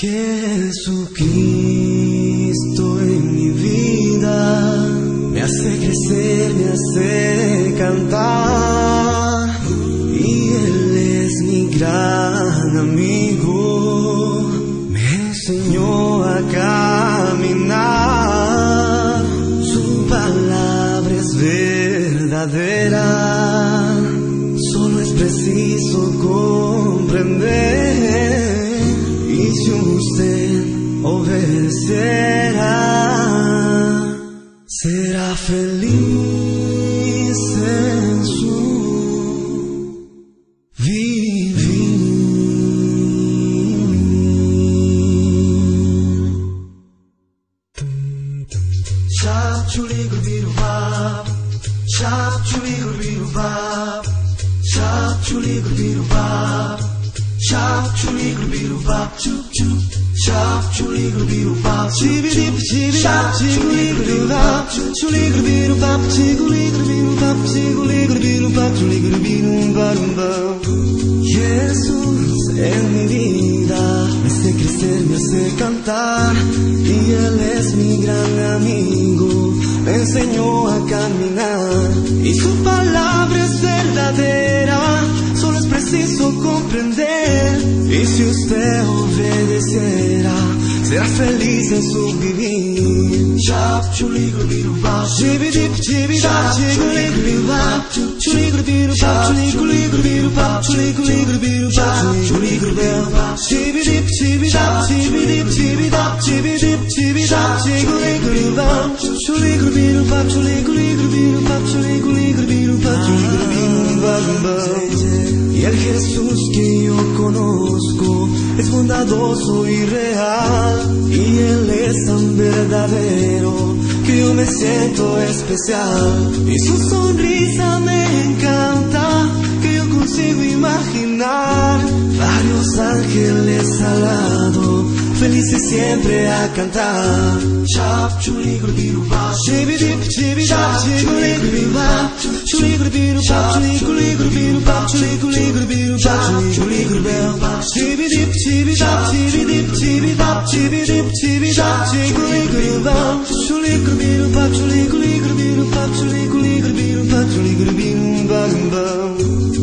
Jesucristo en mi vida me hace crecer, me hace cantar, y Él es mi gran amigo, me enseñó a caminar, su palabra es verdadera, solo es preciso comprender. Y si usted obedecerá, será feliz en su vivir. Shop chuli gurubirubab, shop chuli gurubirubab, shop chuli gurubirubab. Shop chuli gurubirubab, chup chup. Shop chuli gurubirubab, chibidip chibidap, chiguli gurubirubab, chuli gurubirubab, chiguli gurubirubab, chiguli gurubirubab, chuli gurubirubab. Jesús en mi vida me hace crecer, me hace cantar, y Él es mi gran amigo, me enseñó a caminar, y su palabra es verdadera, solo es preciso comprender, y si usted obedecerá, será feliz en su vivir. Shop chuli gurubirubab, chibidip chibidap, chiguli gurubirubab, chuli gurubirubab, chuli gurubirubab, chuli gurubirubab, chuli gurubirubab, chibidip chibidap, chibidip chibidap, chibidip chibidap, chiguli gurubirubab, chuli gurubirubab, chuli gurubirubab, chuli gurubirubab, chuli gurubirubab. Y el Jesús que yo conozco es bondadoso y real, y Él es tan verdadero que yo me siento especial, y su sonrisa me encanta, que yo consigo imaginar varios ángeles al lado, felices siempre a cantar. Shop chuli gurubirubab, chibidip chibidap, chiguli gurubirubab, chuli gurubirubab, chuli gurubirubab, chuli gurubirubab, chuli gurubirubab, chibidip chibidap, chibidip chibidap, chibidip chibidap, chiguli gurubirubab, chuli gurubirubab, chuli gurubirubab, chuli gurubirubab, chuli gurubirubab.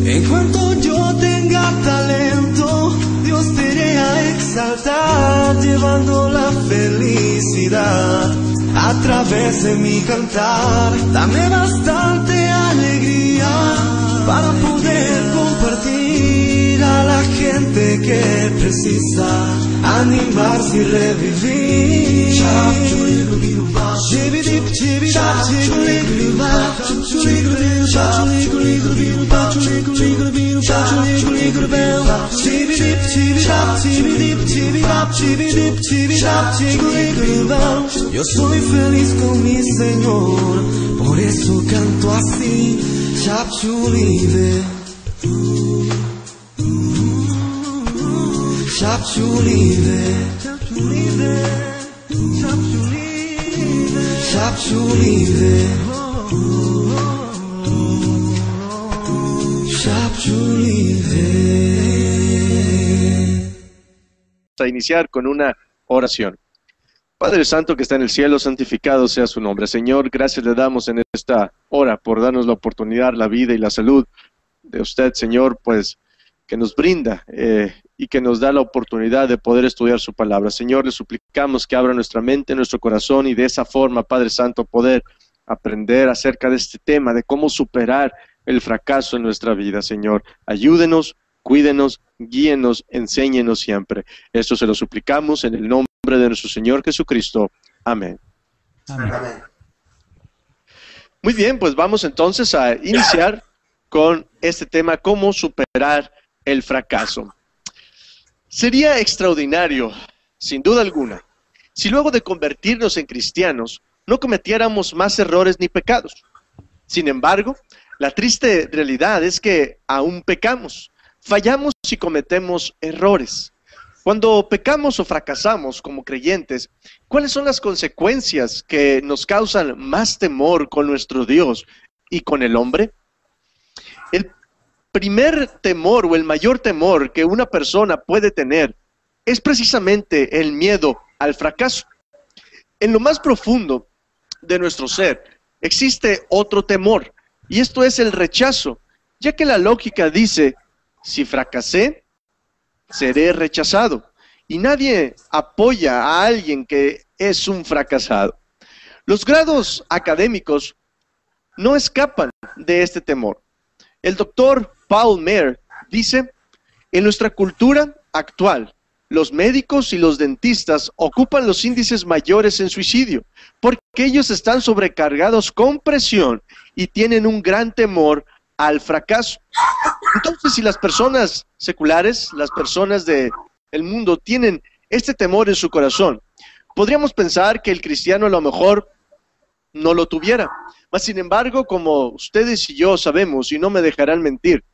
En cuanto yo tenga talento, Dios te iré a exaltar, llevando la felicidad a través de mi cantar. Dame bastante alegría para poder compartir a la gente que precisa animarse y revivir. Chibidip chibidap, chiguli gurubirubab, chuli gurubirubab, chuli gurubirubab, chuli gurubirubab, chuli gurubirubab, chibidip chibidap, chibidip chibidap, chibidip chibidap, chiguli gurubirubab. Yo soy feliz con mi Señor, por eso canto así. Shop chuli de, shop chuli de, shop chuli de, shop chuli de, shop chuli de, shop chuli de. A iniciar con una oración. Padre Santo que está en el cielo, santificado sea su nombre. Señor, gracias le damos en esta hora por darnos la oportunidad, la vida y la salud de usted, Señor, pues que nos brinda y que nos da la oportunidad de poder estudiar su palabra. Señor, le suplicamos que abra nuestra mente, nuestro corazón, y de esa forma, Padre Santo, poder aprender acerca de este tema, de cómo superar el fracaso en nuestra vida. Señor, ayúdenos, cuídenos, guíenos, enséñenos siempre. Esto se lo suplicamos en el nombre de nuestro Señor Jesucristo. Amén. Amén. Muy bien, pues vamos entonces a iniciar con este tema, cómo superar el fracaso. Sería extraordinario, sin duda alguna, si luego de convertirnos en cristianos no cometiéramos más errores ni pecados. Sin embargo, la triste realidad es que aún pecamos, fallamos y cometemos errores. Cuando pecamos o fracasamos como creyentes, ¿cuáles son las consecuencias que nos causan más temor con nuestro Dios y con el hombre? El primer temor o el mayor temor que una persona puede tener es precisamente el miedo al fracaso. En lo más profundo de nuestro ser existe otro temor, y esto es el rechazo, ya que la lógica dice, si fracasé, seré rechazado, y nadie apoya a alguien que es un fracasado. Los grados académicos no escapan de este temor. El doctor Paul Maier dice, en nuestra cultura actual, los médicos y los dentistas ocupan los índices mayores en suicidio, porque ellos están sobrecargados con presión y tienen un gran temor al fracaso. Entonces, si las personas seculares, las personas del mundo tienen este temor en su corazón, podríamos pensar que el cristiano a lo mejor no lo tuviera. Mas, sin embargo, como ustedes y yo sabemos, y no me dejarán mentir,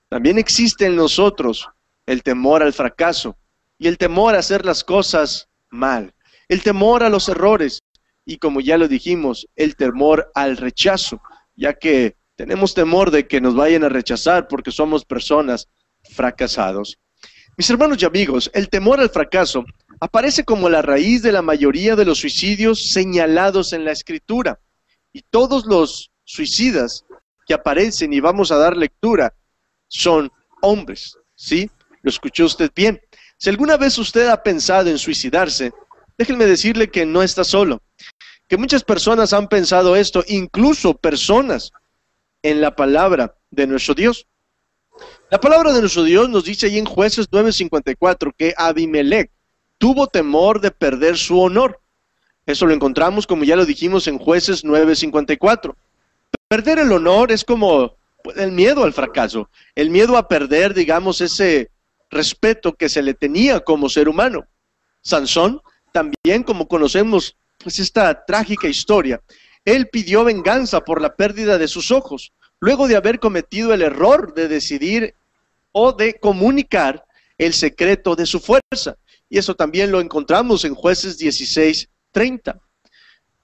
también existe en nosotros el temor al fracaso y el temor a hacer las cosas mal, el temor a los errores y, como ya lo dijimos, el temor al rechazo, ya que tenemos temor de que nos vayan a rechazar porque somos personas fracasados. Mis hermanos y amigos, el temor al fracaso aparece como la raíz de la mayoría de los suicidios señalados en la Escritura. Y todos los suicidas que aparecen, y vamos a dar lectura, son hombres, ¿sí? ¿Lo escuchó usted bien? Si alguna vez usted ha pensado en suicidarse, déjenme decirle que no está solo, que muchas personas han pensado esto, incluso personas en la palabra de nuestro Dios. La palabra de nuestro Dios nos dice ahí en Jueces 9:54 que Abimelech tuvo temor de perder su honor. Eso lo encontramos, como ya lo dijimos, en Jueces 9:54. Perder el honor es como el miedo al fracaso, el miedo a perder, digamos, ese respeto que se le tenía como ser humano. Sansón, también, como conocemos, pues esta trágica historia, él pidió venganza por la pérdida de sus ojos, luego de haber cometido el error de decidir o de comunicar el secreto de su fuerza. Y eso también lo encontramos en Jueces 16:30.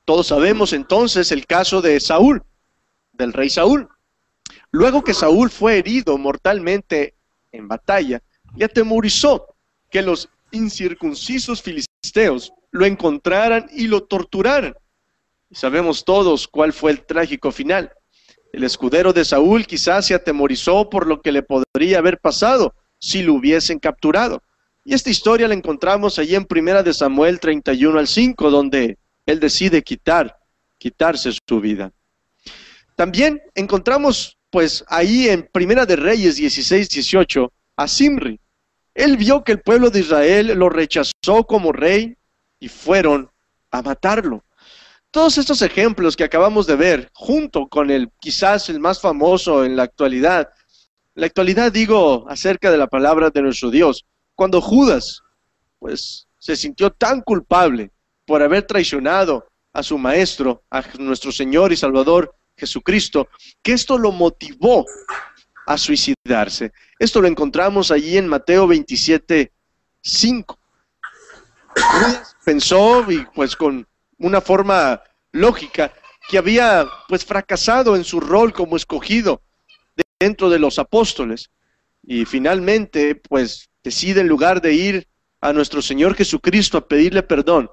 Todos sabemos entonces el caso de Saúl, del rey Saúl. Luego que Saúl fue herido mortalmente en batalla, le atemorizó que los incircuncisos filisteos lo encontraran y lo torturaran. Y sabemos todos cuál fue el trágico final. El escudero de Saúl quizás se atemorizó por lo que le podría haber pasado si lo hubiesen capturado. Y esta historia la encontramos allí en 1 de Samuel 31:5, donde él decide quitarse su vida. También encontramos, pues, ahí en 1 de Reyes 16:18, a Zimri. Él vio que el pueblo de Israel lo rechazó como rey y fueron a matarlo. Todos estos ejemplos que acabamos de ver, junto con quizás el más famoso en la actualidad digo, acerca de la palabra de nuestro Dios, cuando Judas, pues, se sintió tan culpable por haber traicionado a su maestro, a nuestro Señor y Salvador Jesucristo, que esto lo motivó a suicidarse. Esto lo encontramos allí en Mateo 27:5. Judas pensó, y pues con una forma lógica, que había pues fracasado en su rol como escogido dentro de los apóstoles, y finalmente pues decide, en lugar de ir a nuestro Señor Jesucristo a pedirle perdón,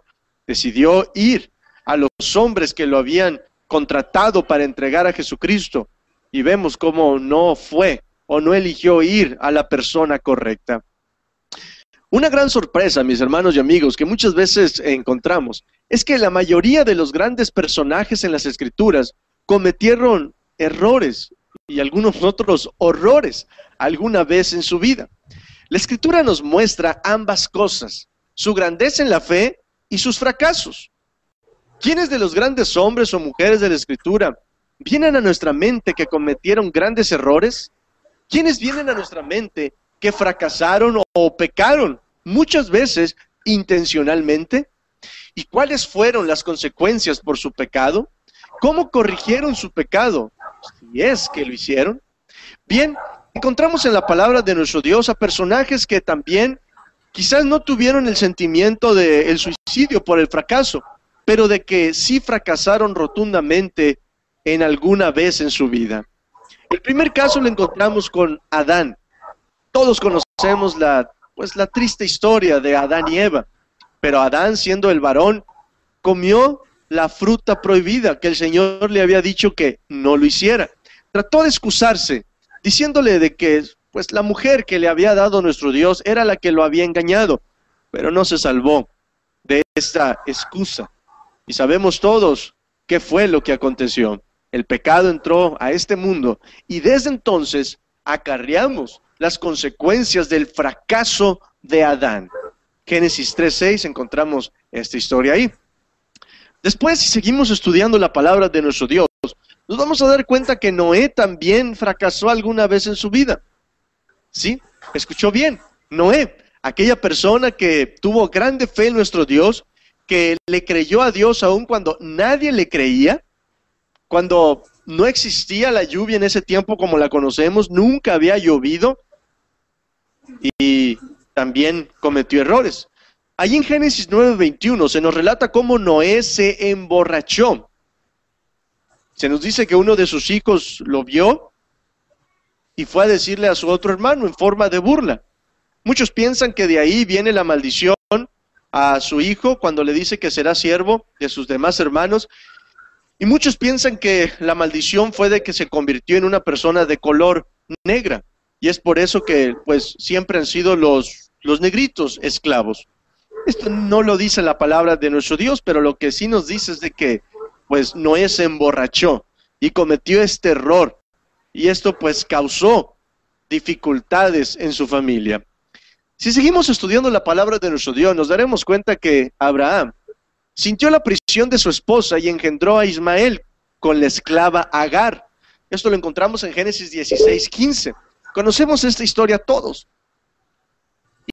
decidió ir a los hombres que lo habían contratado para entregar a Jesucristo, y vemos cómo no fue o no eligió ir a la persona correcta. Una gran sorpresa, mis hermanos y amigos, que muchas veces encontramos, es que la mayoría de los grandes personajes en las Escrituras cometieron errores y algunos otros horrores alguna vez en su vida. La Escritura nos muestra ambas cosas, su grandeza en la fe y sus fracasos. ¿Quiénes de los grandes hombres o mujeres de la Escritura vienen a nuestra mente que cometieron grandes errores? ¿Quiénes vienen a nuestra mente que fracasaron o pecaron, muchas veces intencionalmente? ¿Y cuáles fueron las consecuencias por su pecado? ¿Cómo corrigieron su pecado? Si es que lo hicieron. Bien, encontramos en la palabra de nuestro Dios a personajes que también quizás no tuvieron el sentimiento del suicidio por el fracaso, pero de que sí fracasaron rotundamente en alguna vez en su vida. El primer caso lo encontramos con Adán. Todos conocemos la pues la triste historia de Adán y Eva. Pero Adán, siendo el varón, comió la fruta prohibida que el Señor le había dicho que no lo hiciera. Trató de excusarse, diciéndole de que pues la mujer que le había dado nuestro Dios era la que lo había engañado, pero no se salvó de esta excusa. Y sabemos todos qué fue lo que aconteció. El pecado entró a este mundo y desde entonces acarreamos las consecuencias del fracaso de Adán. Génesis 3:6 encontramos esta historia ahí. Después, si seguimos estudiando la palabra de nuestro Dios, nos vamos a dar cuenta que Noé también fracasó alguna vez en su vida. ¿Sí? Escuchó bien. Noé, aquella persona que tuvo grande fe en nuestro Dios, que le creyó a Dios aun cuando nadie le creía, cuando no existía la lluvia en ese tiempo como la conocemos, nunca había llovido, y también cometió errores. Allí en Génesis 9:21 se nos relata cómo Noé se emborrachó. Se nos dice que uno de sus hijos lo vio y fue a decirle a su otro hermano en forma de burla. Muchos piensan que de ahí viene la maldición a su hijo cuando le dice que será siervo de sus demás hermanos. Y muchos piensan que la maldición fue de que se convirtió en una persona de color negra. Y es por eso que pues siempre han sido los negritos esclavos. Esto no lo dice la palabra de nuestro Dios, pero lo que sí nos dice es de que pues Noé se emborrachó y cometió este error. Y esto pues causó dificultades en su familia. Si seguimos estudiando la palabra de nuestro Dios, nos daremos cuenta que Abraham sintió la prisión de su esposa y engendró a Ismael con la esclava Agar. Esto lo encontramos en Génesis 16:15. Conocemos esta historia todos.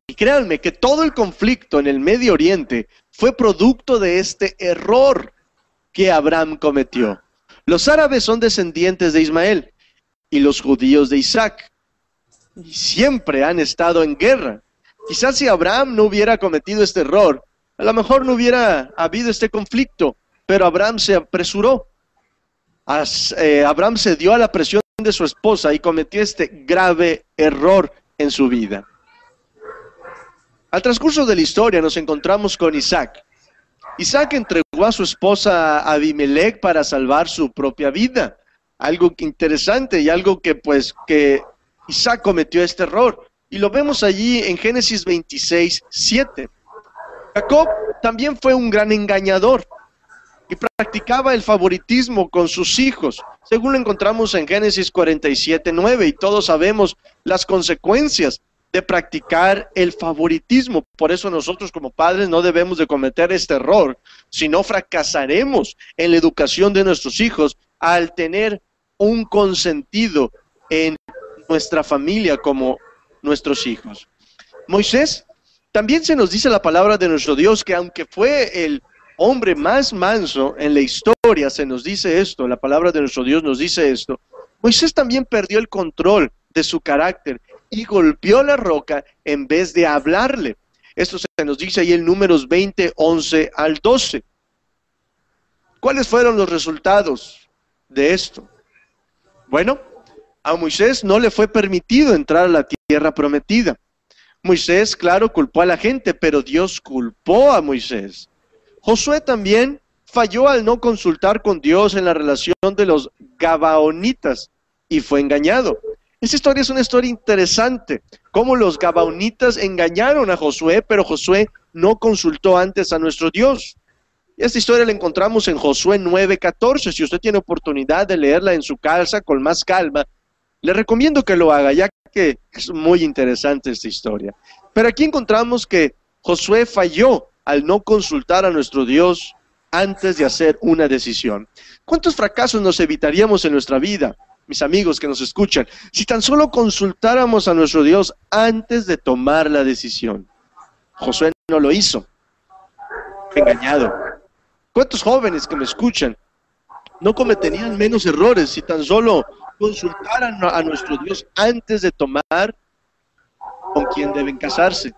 Y créanme que todo el conflicto en el Medio Oriente fue producto de este error que Abraham cometió. Los árabes son descendientes de Ismael y los judíos de Isaac. Y siempre han estado en guerra. Quizás si Abraham no hubiera cometido este error, a lo mejor no hubiera habido este conflicto, pero Abraham se apresuró. Abraham se dio a la presión de su esposa y cometió este grave error en su vida. Al transcurso de la historia nos encontramos con Isaac. Isaac entregó a su esposa Abimelech para salvar su propia vida. Algo interesante y algo que Isaac cometió este error. Y lo vemos allí en Génesis 26:7. Jacob también fue un gran engañador y practicaba el favoritismo con sus hijos, según lo encontramos en Génesis 47:9, y todos sabemos las consecuencias de practicar el favoritismo. Por eso nosotros como padres no debemos de cometer este error, sino fracasaremos en la educación de nuestros hijos al tener un consentido en nuestra familia como nuestros hijos. Moisés, también se nos dice la palabra de nuestro Dios que aunque fue el hombre más manso en la historia, se nos dice esto, la palabra de nuestro Dios nos dice esto, Moisés también perdió el control de su carácter y golpeó la roca en vez de hablarle. Esto se nos dice ahí en Números 20:11-12. ¿Cuáles fueron los resultados de esto? Bueno, a Moisés no le fue permitido entrar a la tierra prometida. Moisés, claro, culpó a la gente, pero Dios culpó a Moisés. Josué también falló al no consultar con Dios en la relación de los gabaonitas y fue engañado. Esta historia es una historia interesante, cómo los gabaonitas engañaron a Josué, pero Josué no consultó antes a nuestro Dios. Esta historia la encontramos en Josué 9:14. Si usted tiene oportunidad de leerla en su casa con más calma, le recomiendo que lo haga, ya que es muy interesante esta historia. Pero aquí encontramos que Josué falló al no consultar a nuestro Dios antes de hacer una decisión. ¿Cuántos fracasos nos evitaríamos en nuestra vida, mis amigos que nos escuchan, si tan solo consultáramos a nuestro Dios antes de tomar la decisión? Josué no lo hizo. Engañado. ¿Cuántos jóvenes que me escuchan no cometerían menos errores si tan solo consultaran a nuestro Dios antes de tomar con quién deben casarse,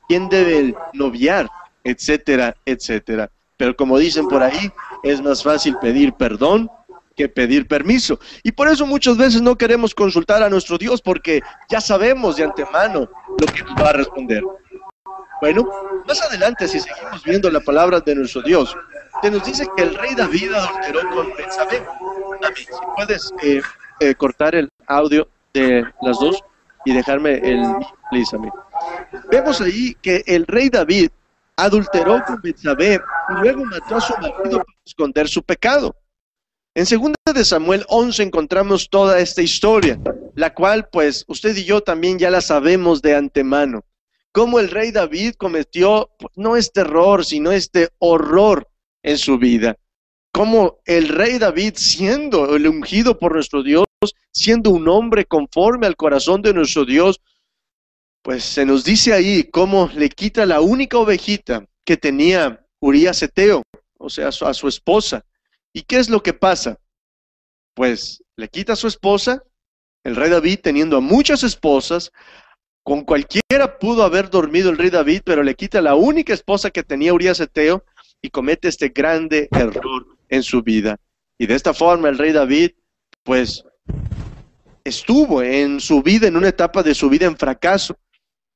quién deben noviar, etcétera, etcétera? Pero como dicen por ahí, es más fácil pedir perdón que pedir permiso. Y por eso muchas veces no queremos consultar a nuestro Dios, porque ya sabemos de antemano lo que nos va a responder. Bueno, más adelante, si seguimos viendo la palabra de nuestro Dios, se nos dice que el rey David adulteró con Betsabé. David, si puedes cortar el audio de las dos y dejarme el please a mí. Vemos ahí que el rey David adulteró con Betsabé y luego mató a su marido para esconder su pecado. En 2 de Samuel 11 encontramos toda esta historia, la cual pues usted y yo también ya la sabemos de antemano. Cómo el rey David cometió no este error, sino este horror en su vida. Cómo el rey David, siendo el ungido por nuestro Dios, siendo un hombre conforme al corazón de nuestro Dios, pues se nos dice ahí cómo le quita la única ovejita que tenía Urías Eteo, o sea, a su esposa. ¿Y qué es lo que pasa? Pues le quita a su esposa, el rey David teniendo a muchas esposas, con cualquiera pudo haber dormido el rey David, pero le quita la única esposa que tenía Urías Eteo y comete este grande error en su vida. Y de esta forma el rey David, pues, estuvo en su vida, en una etapa de su vida en fracaso.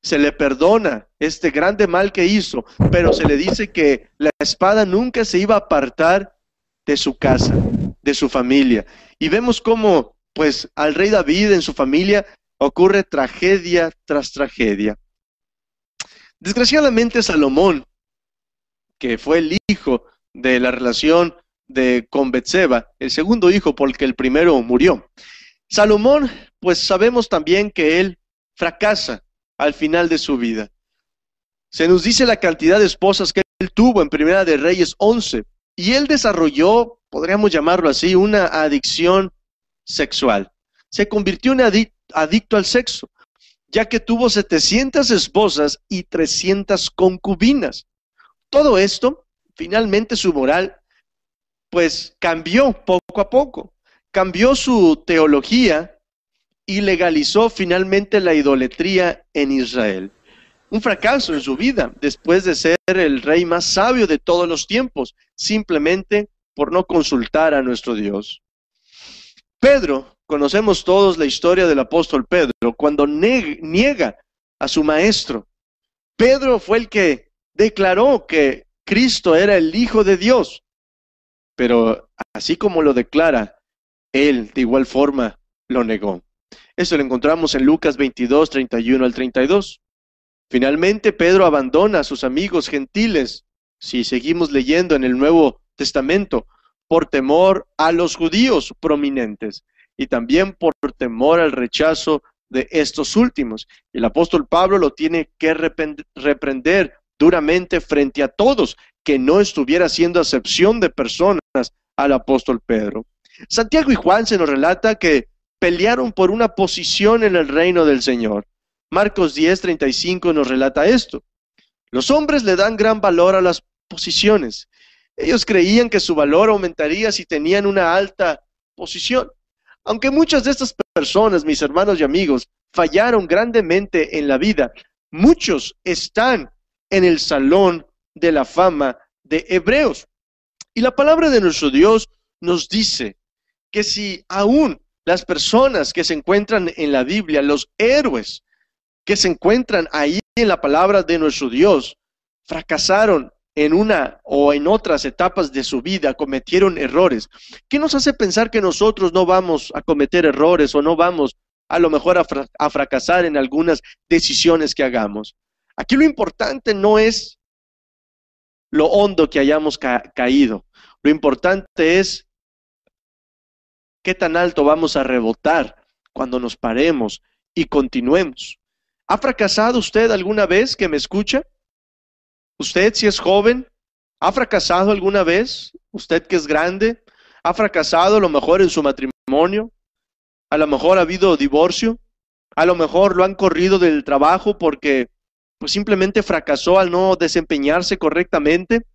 Se le perdona este grande mal que hizo, pero se le dice que la espada nunca se iba a apartar de su casa, de su familia. Y vemos cómo, pues, al rey David en su familia ocurre tragedia tras tragedia. Desgraciadamente Salomón, que fue el hijo de la relación con Betseba, el segundo hijo porque el primero murió. Salomón, pues sabemos también que él fracasa al final de su vida. Se nos dice la cantidad de esposas que él tuvo en Primera de Reyes 11, y él desarrolló, podríamos llamarlo así, una adicción sexual. Se convirtió en adicto al sexo, ya que tuvo 700 esposas y 300 concubinas. Todo esto, finalmente su moral, pues cambió poco a poco. Cambió su teología y legalizó finalmente la idolatría en Israel. Un fracaso en su vida, después de ser el rey más sabio de todos los tiempos, simplemente por no consultar a nuestro Dios. Pedro, conocemos todos la historia del apóstol Pedro, cuando niega a su maestro. Pedro fue el que declaró que Cristo era el Hijo de Dios, pero así como lo declara, él de igual forma lo negó. Eso lo encontramos en Lucas 22, 31 al 32. Finalmente Pedro abandona a sus amigos gentiles, si seguimos leyendo en el Nuevo Testamento, por temor a los judíos prominentes y también por temor al rechazo de estos últimos. El apóstol Pablo lo tiene que reprender duramente frente a todos, que no estuviera haciendo acepción de personas al apóstol Pedro. Santiago y Juan se nos relata que pelearon por una posición en el reino del Señor. Marcos 10:35 nos relata esto. Los hombres le dan gran valor a las posiciones. Ellos creían que su valor aumentaría si tenían una alta posición. Aunque muchas de estas personas, mis hermanos y amigos, fallaron grandemente en la vida, muchos están en el salón de la fama de Hebreos. Y la palabra de nuestro Dios nos dice que si aún las personas que se encuentran en la Biblia, los héroes que se encuentran ahí en la palabra de nuestro Dios, fracasaron en una o en otras etapas de su vida, cometieron errores, ¿qué nos hace pensar que nosotros no vamos a cometer errores o no vamos a lo mejor a fracasar en algunas decisiones que hagamos? Aquí lo importante no es lo hondo que hayamos caído, lo importante es qué tan alto vamos a rebotar cuando nos paremos y continuemos. ¿Ha fracasado usted alguna vez que me escucha? Usted, si es joven, ¿ha fracasado alguna vez? Usted que es grande, ¿ha fracasado a lo mejor en su matrimonio? A lo mejor ha habido divorcio, a lo mejor lo han corrido del trabajo porque pues simplemente fracasó al no desempeñarse correctamente.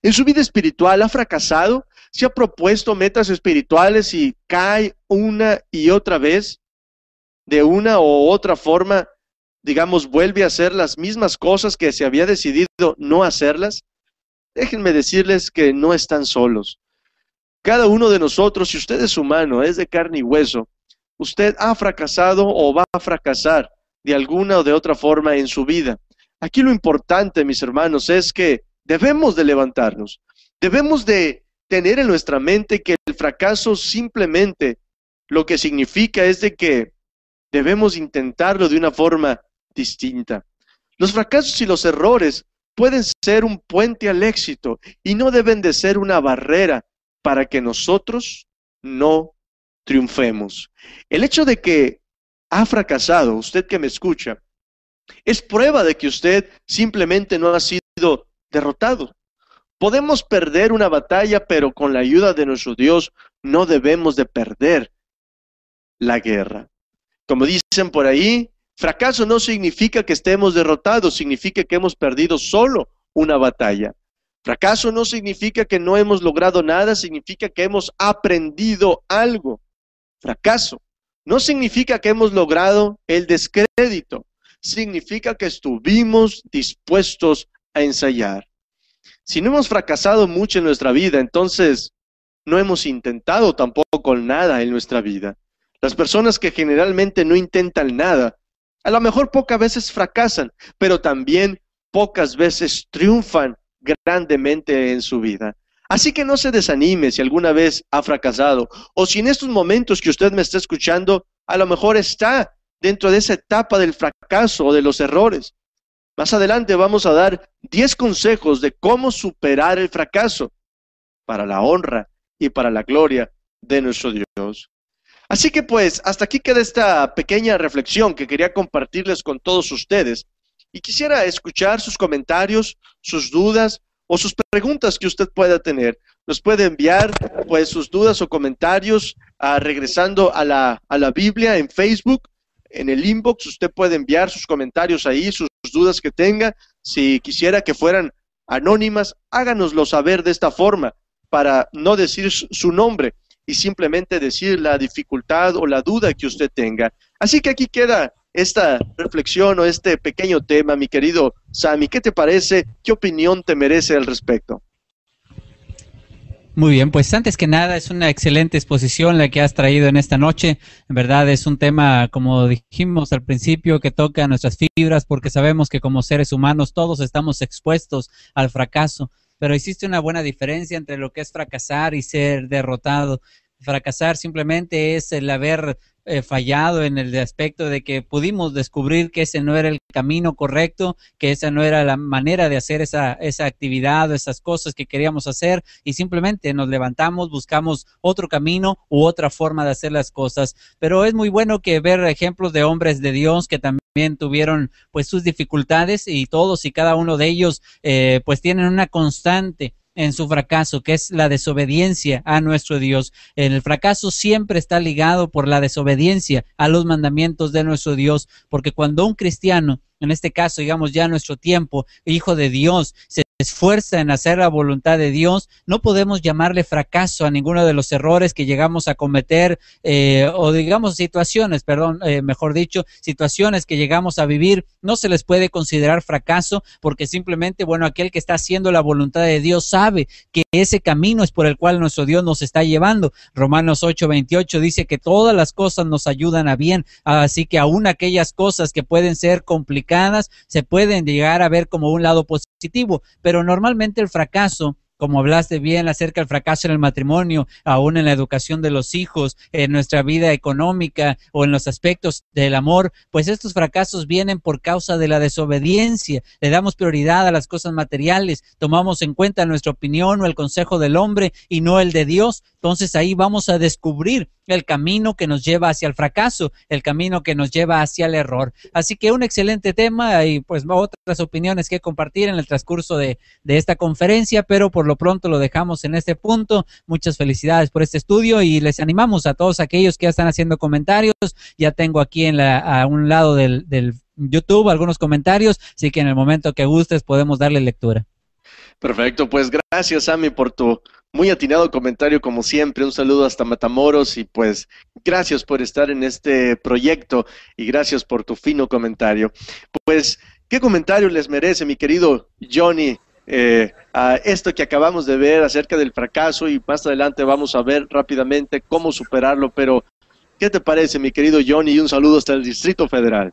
En su vida espiritual ha fracasado, se ha propuesto metas espirituales y cae una y otra vez, de una u otra forma, digamos, vuelve a hacer las mismas cosas que se había decidido no hacerlas. Déjenme decirles que no están solos. Cada uno de nosotros, si usted es humano, es de carne y hueso, usted ha fracasado o va a fracasar de alguna o de otra forma en su vida. Aquí lo importante, mis hermanos, es que debemos de levantarnos. Debemos de tener en nuestra mente que el fracaso simplemente lo que significa es de que debemos intentarlo de una forma distinta. Los fracasos y los errores pueden ser un puente al éxito y no deben de ser una barrera para que nosotros no triunfemos. El hecho de que ha fracasado, usted que me escucha, es prueba de que usted simplemente no ha sido derrotado. Podemos perder una batalla, pero con la ayuda de nuestro Dios no debemos de perder la guerra. Como dicen por ahí, fracaso no significa que estemos derrotados, significa que hemos perdido solo una batalla. Fracaso no significa que no hemos logrado nada, significa que hemos aprendido algo. Fracaso no significa que hemos logrado el descrédito, significa que estuvimos dispuestos a ensayar. Si no hemos fracasado mucho en nuestra vida, entonces no hemos intentado tampoco nada en nuestra vida. Las personas que generalmente no intentan nada, a lo mejor pocas veces fracasan, pero también pocas veces triunfan grandemente en su vida. Así que no se desanime si alguna vez ha fracasado, o si en estos momentos que usted me está escuchando, a lo mejor está dentro de esa etapa del fracaso o de los errores. Más adelante vamos a dar 10 consejos de cómo superar el fracaso para la honra y para la gloria de nuestro Dios. Así que pues, hasta aquí queda esta pequeña reflexión que quería compartirles con todos ustedes. Y quisiera escuchar sus comentarios, sus dudas o sus preguntas que usted pueda tener. Nos puede enviar pues sus dudas o comentarios regresando a la Biblia en Facebook, en el inbox. Usted puede enviar sus comentarios ahí, sus dudas que tenga. Si quisiera que fueran anónimas, háganoslo saber de esta forma para no decir su nombre y simplemente decir la dificultad o la duda que usted tenga. Así que aquí queda esta reflexión o este pequeño tema, mi querido Sammy. ¿Qué te parece? ¿Qué opinión te merece al respecto? Muy bien, pues antes que nada es una excelente exposición la que has traído en esta noche. En verdad es un tema, como dijimos al principio, que toca nuestras fibras porque sabemos que como seres humanos todos estamos expuestos al fracaso. Pero existe una buena diferencia entre lo que es fracasar y ser derrotado. Fracasar simplemente es el haber fallado en el aspecto de que pudimos descubrir que ese no era el camino correcto, que esa no era la manera de hacer esa actividad o esas cosas que queríamos hacer y simplemente nos levantamos, buscamos otro camino u otra forma de hacer las cosas. Pero es muy bueno que ver ejemplos de hombres de Dios que también tuvieron pues sus dificultades y todos y cada uno de ellos pues tienen una constante en su fracaso, que es la desobediencia a nuestro Dios. El fracaso siempre está ligado por la desobediencia a los mandamientos de nuestro Dios, porque cuando un cristiano, en este caso, digamos ya nuestro tiempo, hijo de Dios, se esfuerza en hacer la voluntad de Dios, no podemos llamarle fracaso a ninguno de los errores que llegamos a cometer o digamos situaciones, mejor dicho, situaciones que llegamos a vivir, no se les puede considerar fracaso porque simplemente, bueno, aquel que está haciendo la voluntad de Dios sabe que ese camino es por el cual nuestro Dios nos está llevando. Romanos 8:28 dice que todas las cosas nos ayudan a bien, así que aún aquellas cosas que pueden ser complicadas se pueden llegar a ver como un lado positivo, pero normalmente el fracaso, como hablaste bien acerca del fracaso en el matrimonio, aún en la educación de los hijos, en nuestra vida económica o en los aspectos del amor, pues estos fracasos vienen por causa de la desobediencia. Le damos prioridad a las cosas materiales, tomamos en cuenta nuestra opinión o el consejo del hombre y no el de Dios. Entonces ahí vamos a descubrir el camino que nos lleva hacia el fracaso, el camino que nos lleva hacia el error. Así que un excelente tema y pues otras opiniones que compartir en el transcurso de esta conferencia, pero por lo pronto lo dejamos en este punto. Muchas felicidades por este estudio y les animamos a todos aquellos que ya están haciendo comentarios. Ya tengo aquí a un lado del YouTube algunos comentarios, así que en el momento que gustes podemos darle lectura. Perfecto, pues gracias, Sammy, por tu muy atinado comentario como siempre. Un saludo hasta Matamoros y pues gracias por estar en este proyecto y gracias por tu fino comentario. Pues, ¿qué comentario les merece mi querido Johnny a esto que acabamos de ver acerca del fracaso, y más adelante vamos a ver rápidamente cómo superarlo. Pero, ¿qué te parece, mi querido Johnny? Y un saludo hasta el Distrito Federal.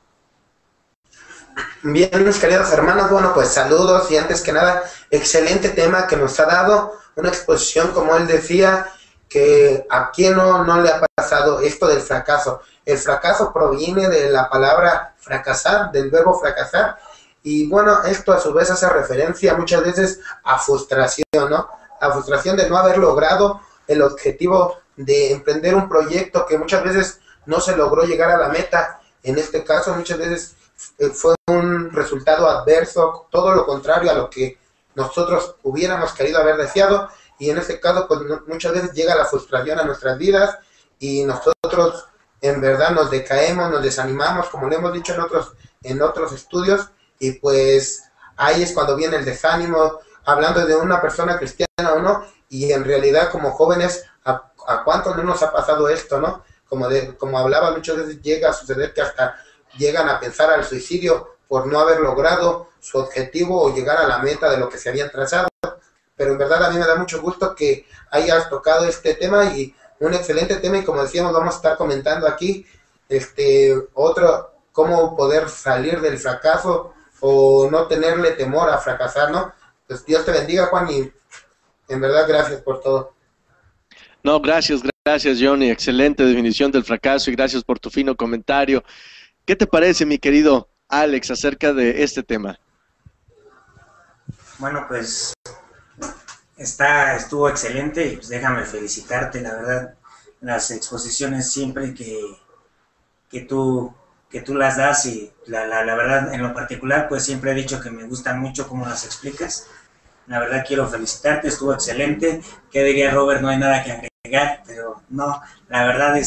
Bien, mis queridos hermanos, bueno, pues saludos, y antes que nada, excelente tema que nos ha dado, una exposición, como él decía, que a quién no le ha pasado esto del fracaso. El fracaso proviene de la palabra fracasar, del verbo fracasar, y bueno, esto a su vez hace referencia muchas veces a frustración, ¿no? A frustración de no haber logrado el objetivo de emprender un proyecto que muchas veces no se logró llegar a la meta. En este caso, muchas veces fue un resultado adverso, todo lo contrario a lo que nosotros hubiéramos querido haber deseado, y en este caso pues muchas veces llega la frustración a nuestras vidas y nosotros en verdad nos decaemos, nos desanimamos, como le hemos dicho en otros estudios, y pues ahí es cuando viene el desánimo, hablando de una persona cristiana o no, y en realidad como jóvenes, ¿a cuántos no nos ha pasado esto, no? Como hablaba, muchas veces llega a suceder que hasta llegan a pensar al suicidio por no haber logrado su objetivo o llegar a la meta de lo que se habían trazado. Pero en verdad a mí me da mucho gusto que hayas tocado este tema, y un excelente tema, y como decíamos, vamos a estar comentando aquí otro, cómo poder salir del fracaso o no tenerle temor a fracasar, ¿no? Pues Dios te bendiga, Juan, y en verdad gracias por todo. No, gracias Johnny, excelente definición del fracaso, y gracias por tu fino comentario. ¿Qué te parece, mi querido Alex, acerca de este tema? Bueno, pues estuvo excelente, y pues déjame felicitarte, la verdad, las exposiciones siempre que tú las das, y la verdad, en lo particular, pues siempre he dicho que me gustan mucho cómo las explicas. La verdad quiero felicitarte, estuvo excelente. ¿Qué diría Robert? No hay nada que agregar, pero no, la verdad,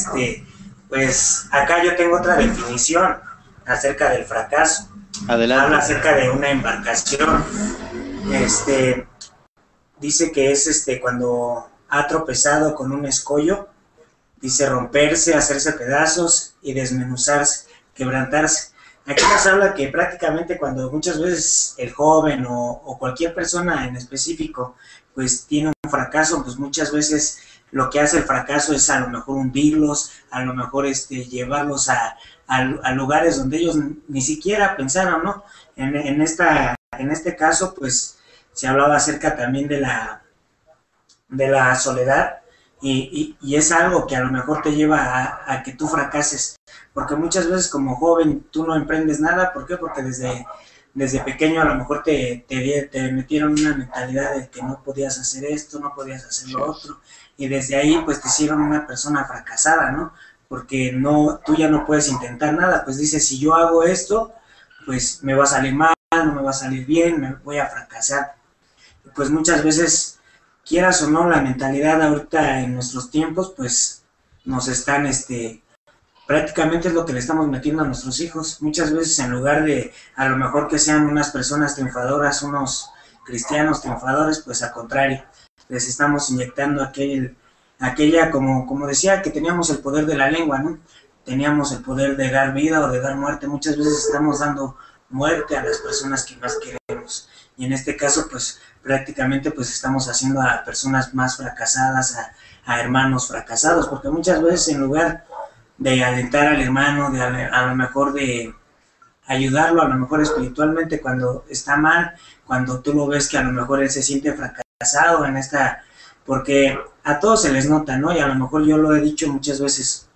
pues acá yo tengo otra definición acerca del fracaso. Adelante. Habla acerca de una embarcación. Dice que es cuando ha tropezado con un escollo, dice romperse, hacerse pedazos y desmenuzarse, quebrantarse. Aquí nos habla que prácticamente cuando muchas veces el joven o cualquier persona en específico pues tiene un fracaso, pues muchas veces lo que hace el fracaso es a lo mejor hundirlos, a lo mejor llevarlos a lugares donde ellos ni siquiera pensaron, ¿no? En este caso pues se hablaba acerca también de la soledad, y es algo que a lo mejor te lleva a que tú fracases, porque muchas veces como joven tú no emprendes nada. ¿Por qué? Porque desde pequeño a lo mejor te metieron una mentalidad de que no podías hacer esto, no podías hacer lo otro, y desde ahí pues te hicieron una persona fracasada, ¿no? Porque tú ya no puedes intentar nada, pues dices, si yo hago esto, pues me va a salir mal, no me va a salir bien, me voy a fracasar. Pues muchas veces, quieras o no, la mentalidad ahorita en nuestros tiempos, pues nos están, prácticamente es lo que le estamos metiendo a nuestros hijos. Muchas veces en lugar de, a lo mejor que sean unas personas triunfadoras, unos cristianos triunfadores, pues al contrario, les estamos inyectando aquella, como decía, que teníamos el poder de la lengua, ¿no? Teníamos el poder de dar vida o de dar muerte. Muchas veces estamos dando muerte a las personas que más queremos. Y en este caso, pues prácticamente pues estamos haciendo a personas más fracasadas, a hermanos fracasados, porque muchas veces en lugar de alentar al hermano, a lo mejor de ayudarlo, a lo mejor espiritualmente cuando está mal, cuando tú lo ves que a lo mejor él se siente fracasado porque a todos se les nota, ¿no? Y a lo mejor yo lo he dicho muchas veces,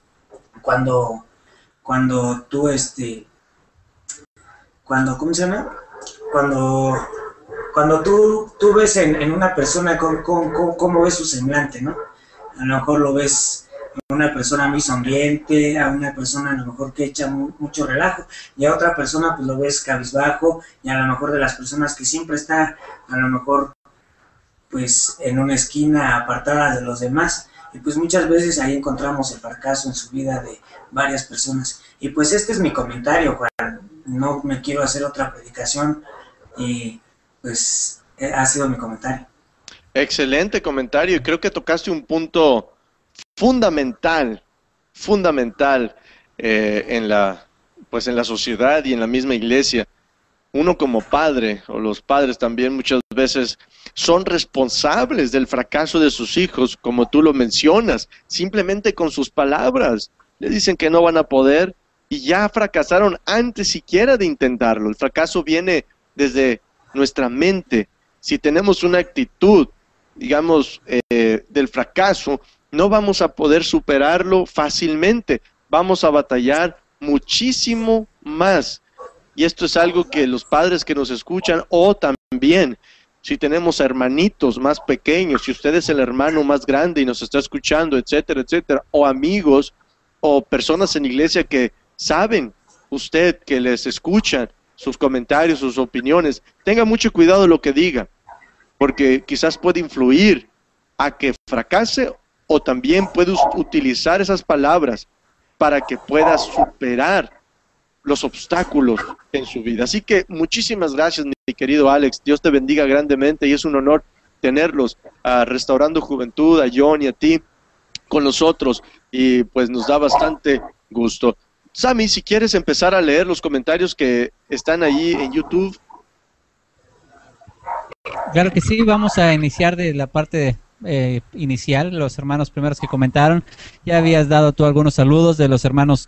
cuando tú ¿cómo se llama? Cuando tú ves en una persona cómo ves su semblante, ¿no? A lo mejor lo ves a una persona muy sonriente, a una persona a lo mejor que echa mucho relajo, y a otra persona pues lo ves cabizbajo, y a lo mejor de las personas que siempre está a lo mejor pues en una esquina apartada de los demás, y pues muchas veces ahí encontramos el fracaso en su vida de varias personas. Y pues este es mi comentario, Juan, no me quiero hacer otra predicación, y pues ha sido mi comentario. Excelente comentario, y creo que tocaste un punto fundamental en la sociedad y en la misma iglesia. uno como padre, o los padres también muchas veces son responsables del fracaso de sus hijos, como tú lo mencionas, simplemente con sus palabras. Le dicen que no van a poder y ya fracasaron antes siquiera de intentarlo. El fracaso viene desde nuestra mente. Si tenemos una actitud, digamos, del fracaso, no vamos a poder superarlo fácilmente. Vamos a batallar muchísimo más. Y esto es algo que los padres que nos escuchan, o también si tenemos hermanitos más pequeños, si usted es el hermano más grande y nos está escuchando, etcétera, etcétera, o amigos o personas en iglesia que saben usted que les escuchan sus comentarios, sus opiniones, tenga mucho cuidado de lo que diga, porque quizás puede influir a que fracase, o también puede utilizar esas palabras para que pueda superar los obstáculos en su vida. Así que muchísimas gracias, mi querido Alex. Dios te bendiga grandemente y es un honor tenerlos a Restaurando Juventud, a John y a ti con nosotros, y pues nos da bastante gusto. Sammy, si quieres empezar a leer los comentarios que están ahí en YouTube. Claro que sí, vamos a iniciar de la parte inicial, los hermanos primeros que comentaron. Ya habías dado tú algunos saludos de los hermanos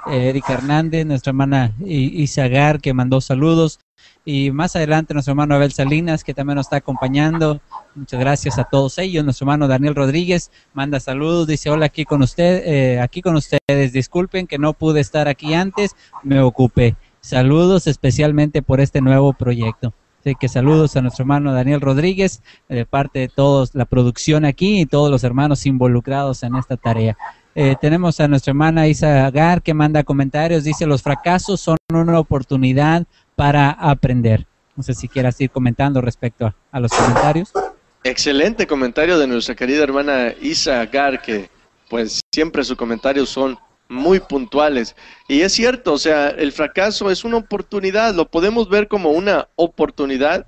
Erika Hernández, nuestra hermana Isagar, que mandó saludos, y más adelante nuestro hermano Abel Salinas, que también nos está acompañando. Muchas gracias a todos ellos. Nuestro hermano Daniel Rodríguez manda saludos, dice: hola, aquí con ustedes, disculpen que no pude estar aquí antes, me ocupé. Saludos especialmente por este nuevo proyecto. Así que saludos a nuestro hermano Daniel Rodríguez, de parte de todos, la producción aquí y todos los hermanos involucrados en esta tarea. Tenemos a nuestra hermana Isa Agar, que manda comentarios, dice: los fracasos son una oportunidad para aprender. No sé si quieras ir comentando respecto a los comentarios. Excelente comentario de nuestra querida hermana Isa Agar, que pues siempre sus comentarios son muy puntuales. Y es cierto, o sea, el fracaso es una oportunidad. Lo podemos ver como una oportunidad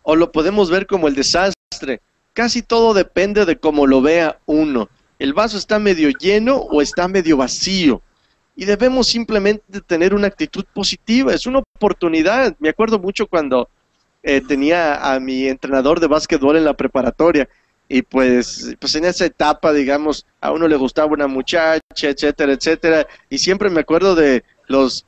o lo podemos ver como el desastre. Casi todo depende de cómo lo vea uno. El vaso está medio lleno o está medio vacío. Y debemos simplemente tener una actitud positiva. Es una oportunidad. Me acuerdo mucho cuando tenía a mi entrenador de básquetbol en la preparatoria. Y pues en esa etapa, digamos, a uno le gustaba una muchacha, etcétera, etcétera. Y siempre me acuerdo de los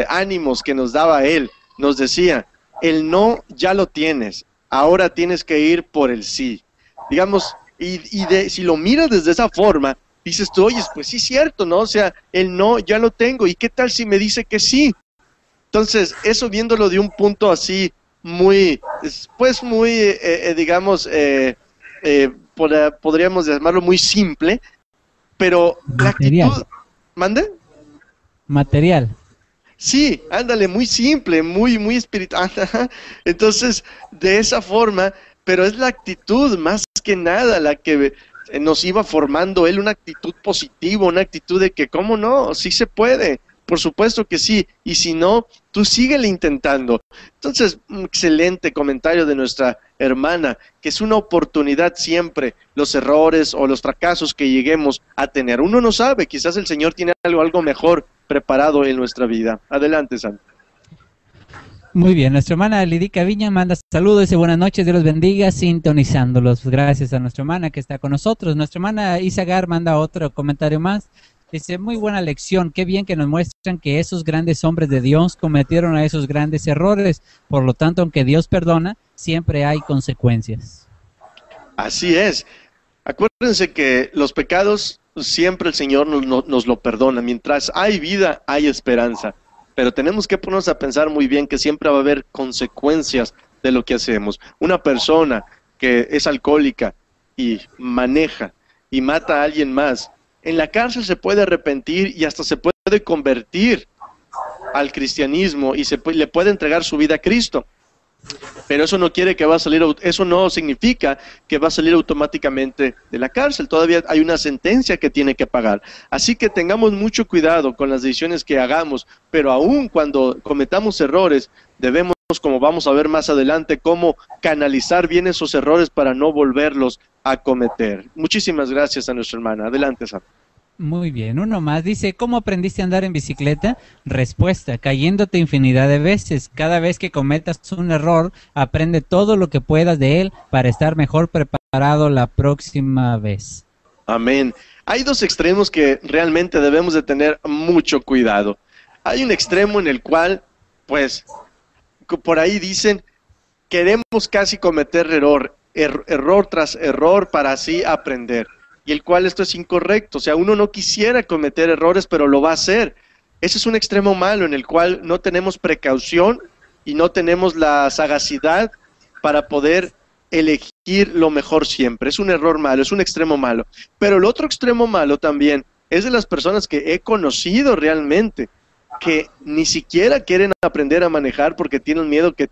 ánimos que nos daba él. Nos decía: el no ya lo tienes, ahora tienes que ir por el sí. Digamos, si lo miras desde esa forma, dices tú: oye, pues sí es cierto, ¿no? O sea, el no ya lo tengo, ¿y qué tal si me dice que sí? Entonces, eso viéndolo de un punto así muy, pues muy, digamos, podríamos llamarlo muy simple, pero material. La actitud... ¿Mande? Material. Sí, ándale, muy simple, muy espiritual. Entonces, de esa forma, pero es la actitud más que nada la que nos iba formando él, una actitud positiva, una actitud de que, ¿cómo no? Sí se puede, por supuesto que sí, y si no, tú síguele intentando. Entonces, un excelente comentario de nuestra hermana, que es una oportunidad siempre, los errores o los fracasos que lleguemos a tener. Uno no sabe, quizás el Señor tiene algo mejor preparado en nuestra vida. Adelante, Santo. Muy bien, nuestra hermana Lidica Viña manda saludos, dice: buenas noches, Dios los bendiga, sintonizándolos. Gracias a nuestra hermana que está con nosotros. Nuestra hermana Isagar manda otro comentario más. Dice: muy buena lección, qué bien que nos muestran que esos grandes hombres de Dios cometieron a esos grandes errores. Por lo tanto, aunque Dios perdona, siempre hay consecuencias. Así es. Acuérdense que los pecados siempre el Señor nos lo perdona. Mientras hay vida, hay esperanza. Pero tenemos que ponernos a pensar muy bien que siempre va a haber consecuencias de lo que hacemos. Una persona que es alcohólica y maneja y mata a alguien más, en la cárcel se puede arrepentir y hasta se puede convertir al cristianismo y le puede entregar su vida a Cristo. Pero eso no quiere que va a salir, eso no significa que va a salir automáticamente de la cárcel. Todavía hay una sentencia que tiene que pagar. Así que tengamos mucho cuidado con las decisiones que hagamos, pero aún cuando cometamos errores, debemos, como vamos a ver más adelante, cómo canalizar bien esos errores para no volverlos a cometer. Muchísimas gracias a nuestra hermana. Adelante, Sam. Muy bien, uno más. Dice, ¿cómo aprendiste a andar en bicicleta? Respuesta, cayéndote infinidad de veces. Cada vez que cometas un error, aprende todo lo que puedas de él para estar mejor preparado la próxima vez. Amén. Hay dos extremos que realmente debemos de tener mucho cuidado. Hay un extremo en el cual, pues, por ahí dicen, queremos casi cometer error tras error para así aprender. Y el cual esto es incorrecto. O sea, uno no quisiera cometer errores, pero lo va a hacer. Ese es un extremo malo en el cual no tenemos precaución y no tenemos la sagacidad para poder elegir lo mejor siempre. Es un error malo, es un extremo malo. Pero el otro extremo malo también es de las personas que he conocido realmente, que ni siquiera quieren aprender a manejar porque tienen miedo que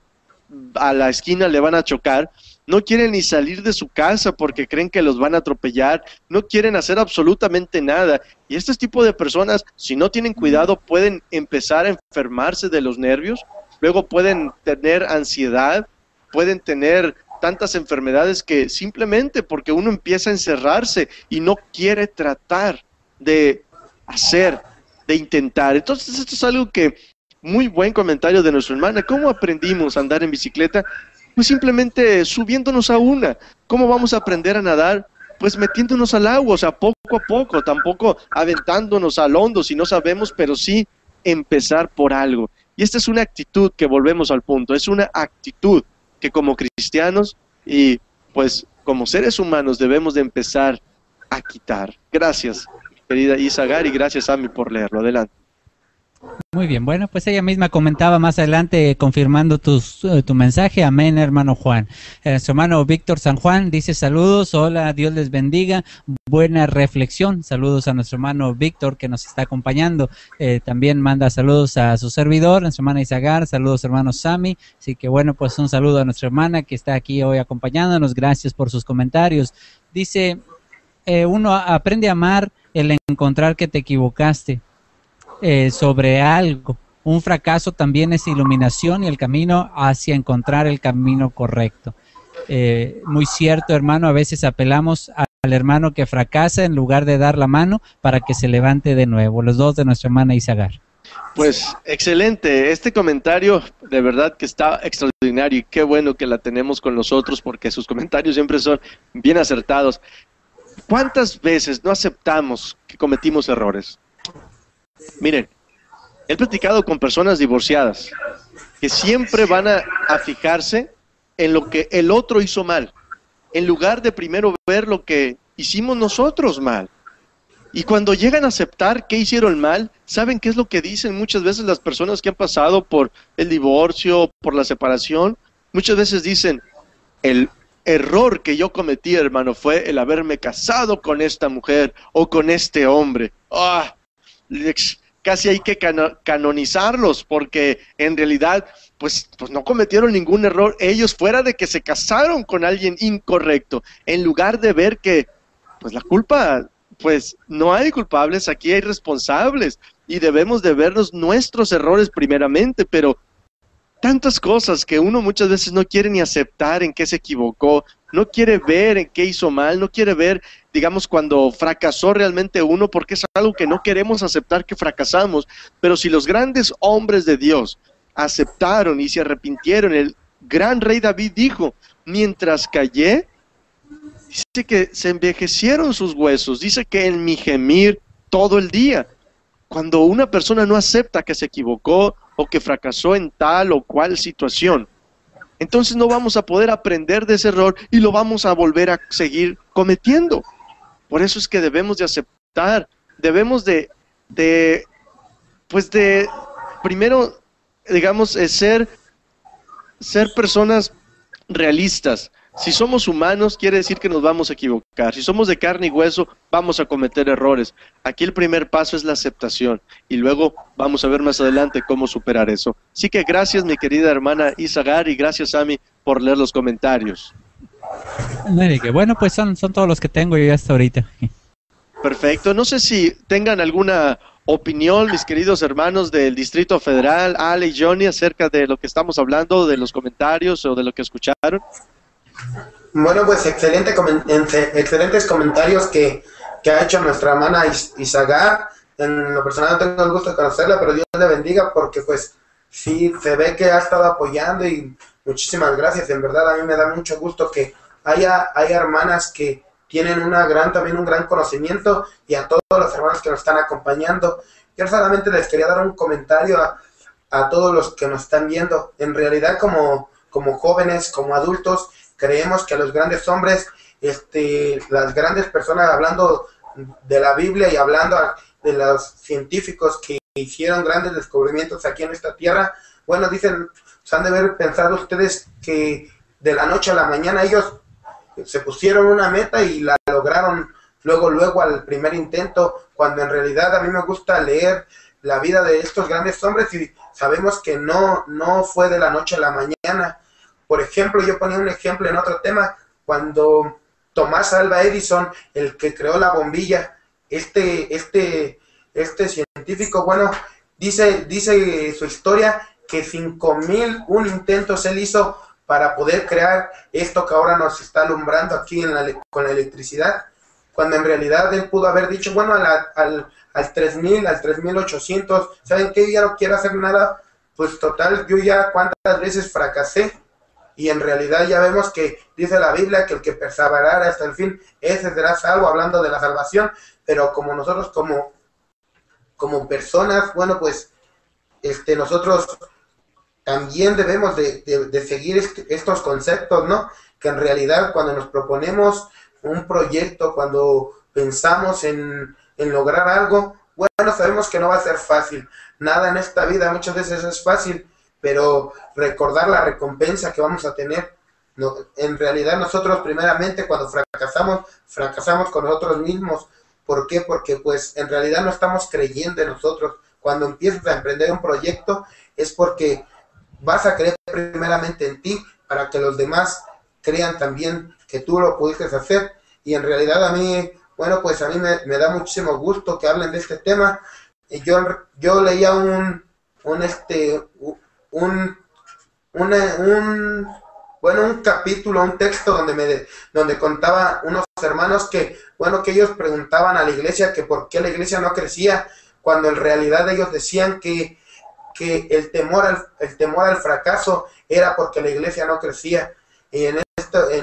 a la esquina le van a chocar. No quieren ni salir de su casa porque creen que los van a atropellar, no quieren hacer absolutamente nada. Y este tipo de personas, si no tienen cuidado, pueden empezar a enfermarse de los nervios, luego pueden tener ansiedad, pueden tener tantas enfermedades que simplemente porque uno empieza a encerrarse y no quiere tratar de hacer, de intentar. Entonces esto es algo que, muy buen comentario de nuestra hermana. ¿Cómo aprendimos a andar en bicicleta? Pues simplemente subiéndonos a una. ¿Cómo vamos a aprender a nadar? Pues metiéndonos al agua, o sea, poco a poco, tampoco aventándonos al hondo si no sabemos, pero sí empezar por algo. Y esta es una actitud que volvemos al punto, es una actitud que como cristianos y pues como seres humanos debemos de empezar a quitar. Gracias, querida Isagar, y gracias a mí por leerlo. Adelante. Muy bien, bueno, pues ella misma comentaba más adelante confirmando tu mensaje. Amén, hermano Juan. Su hermano Víctor San Juan dice saludos, hola, Dios les bendiga, buena reflexión. Saludos a nuestro hermano Víctor que nos está acompañando. También manda saludos a su servidor, nuestra hermana Isagar, saludos hermano Sami. Así que bueno, pues un saludo a nuestra hermana que está aquí hoy acompañándonos. Gracias por sus comentarios. Dice, uno aprende a amar el encontrar que te equivocaste. Sobre algo. Un fracaso también es iluminación y el camino hacia encontrar el camino correcto. Muy cierto, hermano, a veces apelamos al hermano que fracasa en lugar de dar la mano para que se levante de nuevo. Los dos de nuestra hermana Isagar. Pues excelente, este comentario de verdad que está extraordinario y qué bueno que la tenemos con nosotros porque sus comentarios siempre son bien acertados. ¿Cuántas veces no aceptamos que cometimos errores? Miren, he platicado con personas divorciadas que siempre van a fijarse en lo que el otro hizo mal, en lugar de primero ver lo que hicimos nosotros mal. Y cuando llegan a aceptar que hicieron mal, ¿saben qué es lo que dicen muchas veces las personas que han pasado por el divorcio, por la separación? Muchas veces dicen, el error que yo cometí, hermano, fue el haberme casado con esta mujer o con este hombre. ¡Ah! Casi hay que canonizarlos porque en realidad pues no cometieron ningún error ellos fuera de que se casaron con alguien incorrecto, en lugar de ver que pues la culpa, pues no hay culpables, aquí hay responsables y debemos de vernos nuestros errores primeramente, pero tantas cosas que uno muchas veces no quiere ni aceptar en qué se equivocó, no quiere ver en qué hizo mal, no quiere ver, digamos, cuando fracasó realmente uno, porque es algo que no queremos aceptar que fracasamos. Pero si los grandes hombres de Dios aceptaron y se arrepintieron, el gran rey David dijo, mientras callé, dice que se envejecieron sus huesos, dice que en mi gemir todo el día. Cuando una persona no acepta que se equivocó o que fracasó en tal o cual situación, entonces no vamos a poder aprender de ese error y lo vamos a volver a seguir cometiendo. Por eso es que debemos de aceptar, debemos de primero, digamos, ser personas realistas. Si somos humanos, quiere decir que nos vamos a equivocar. Si somos de carne y hueso, vamos a cometer errores. Aquí el primer paso es la aceptación. Y luego vamos a ver más adelante cómo superar eso. Así que gracias, mi querida hermana Isagar, y gracias, Sami, por leer los comentarios. Bueno, pues son todos los que tengo yo hasta ahorita. Perfecto. No sé si tengan alguna opinión, mis queridos hermanos del Distrito Federal, Ale y Johnny, acerca de lo que estamos hablando, de los comentarios o de lo que escucharon. Bueno, pues excelentes comentarios que que ha hecho nuestra hermana Isagar. En lo personal no tengo el gusto de conocerla, pero Dios le bendiga porque pues sí, se ve que ha estado apoyando y muchísimas gracias. En verdad a mí me da mucho gusto que haya hermanas que tienen también un gran conocimiento, y a todos los hermanos que nos están acompañando. Yo solamente les quería dar un comentario a todos los que nos están viendo. En realidad como jóvenes, como adultos, creemos que los grandes hombres, las grandes personas, hablando de la Biblia y hablando de los científicos que hicieron grandes descubrimientos aquí en esta tierra, bueno, dicen, han de haber pensado ustedes que de la noche a la mañana ellos se pusieron una meta y la lograron luego al primer intento, cuando en realidad a mí me gusta leer la vida de estos grandes hombres y sabemos que no fue de la noche a la mañana. Por ejemplo, yo ponía un ejemplo en otro tema, cuando Tomás Alva Edison, el que creó la bombilla, este científico, bueno, dice su historia que 5,001 intentos él hizo para poder crear esto que ahora nos está alumbrando aquí con la electricidad, cuando en realidad él pudo haber dicho, bueno, al 3000, al 3800, ¿saben qué? Ya no quiero hacer nada, pues total, yo ya cuántas veces fracasé, y en realidad ya vemos que dice la Biblia que el que perseverará hasta el fin, ese será salvo, hablando de la salvación. Pero como nosotros como personas, bueno, pues nosotros también debemos de seguir estos conceptos, ¿no? Que en realidad cuando nos proponemos un proyecto, cuando pensamos en lograr algo, bueno, sabemos que no va a ser fácil. Nada en esta vida muchas veces es fácil, pero recordar la recompensa que vamos a tener. No, en realidad nosotros primeramente cuando fracasamos con nosotros mismos. ¿Por qué? Porque pues en realidad no estamos creyendo en nosotros. Cuando empiezas a emprender un proyecto es porque vas a creer primeramente en ti, para que los demás crean también que tú lo pudiste hacer. Y en realidad a mí, bueno, pues a mí me da muchísimo gusto que hablen de este tema. Yo leía un capítulo, un texto donde contaba unos hermanos que, bueno, que ellos preguntaban a la iglesia que por qué la iglesia no crecía, cuando en realidad ellos decían que el temor al fracaso era porque la iglesia no crecía. Y en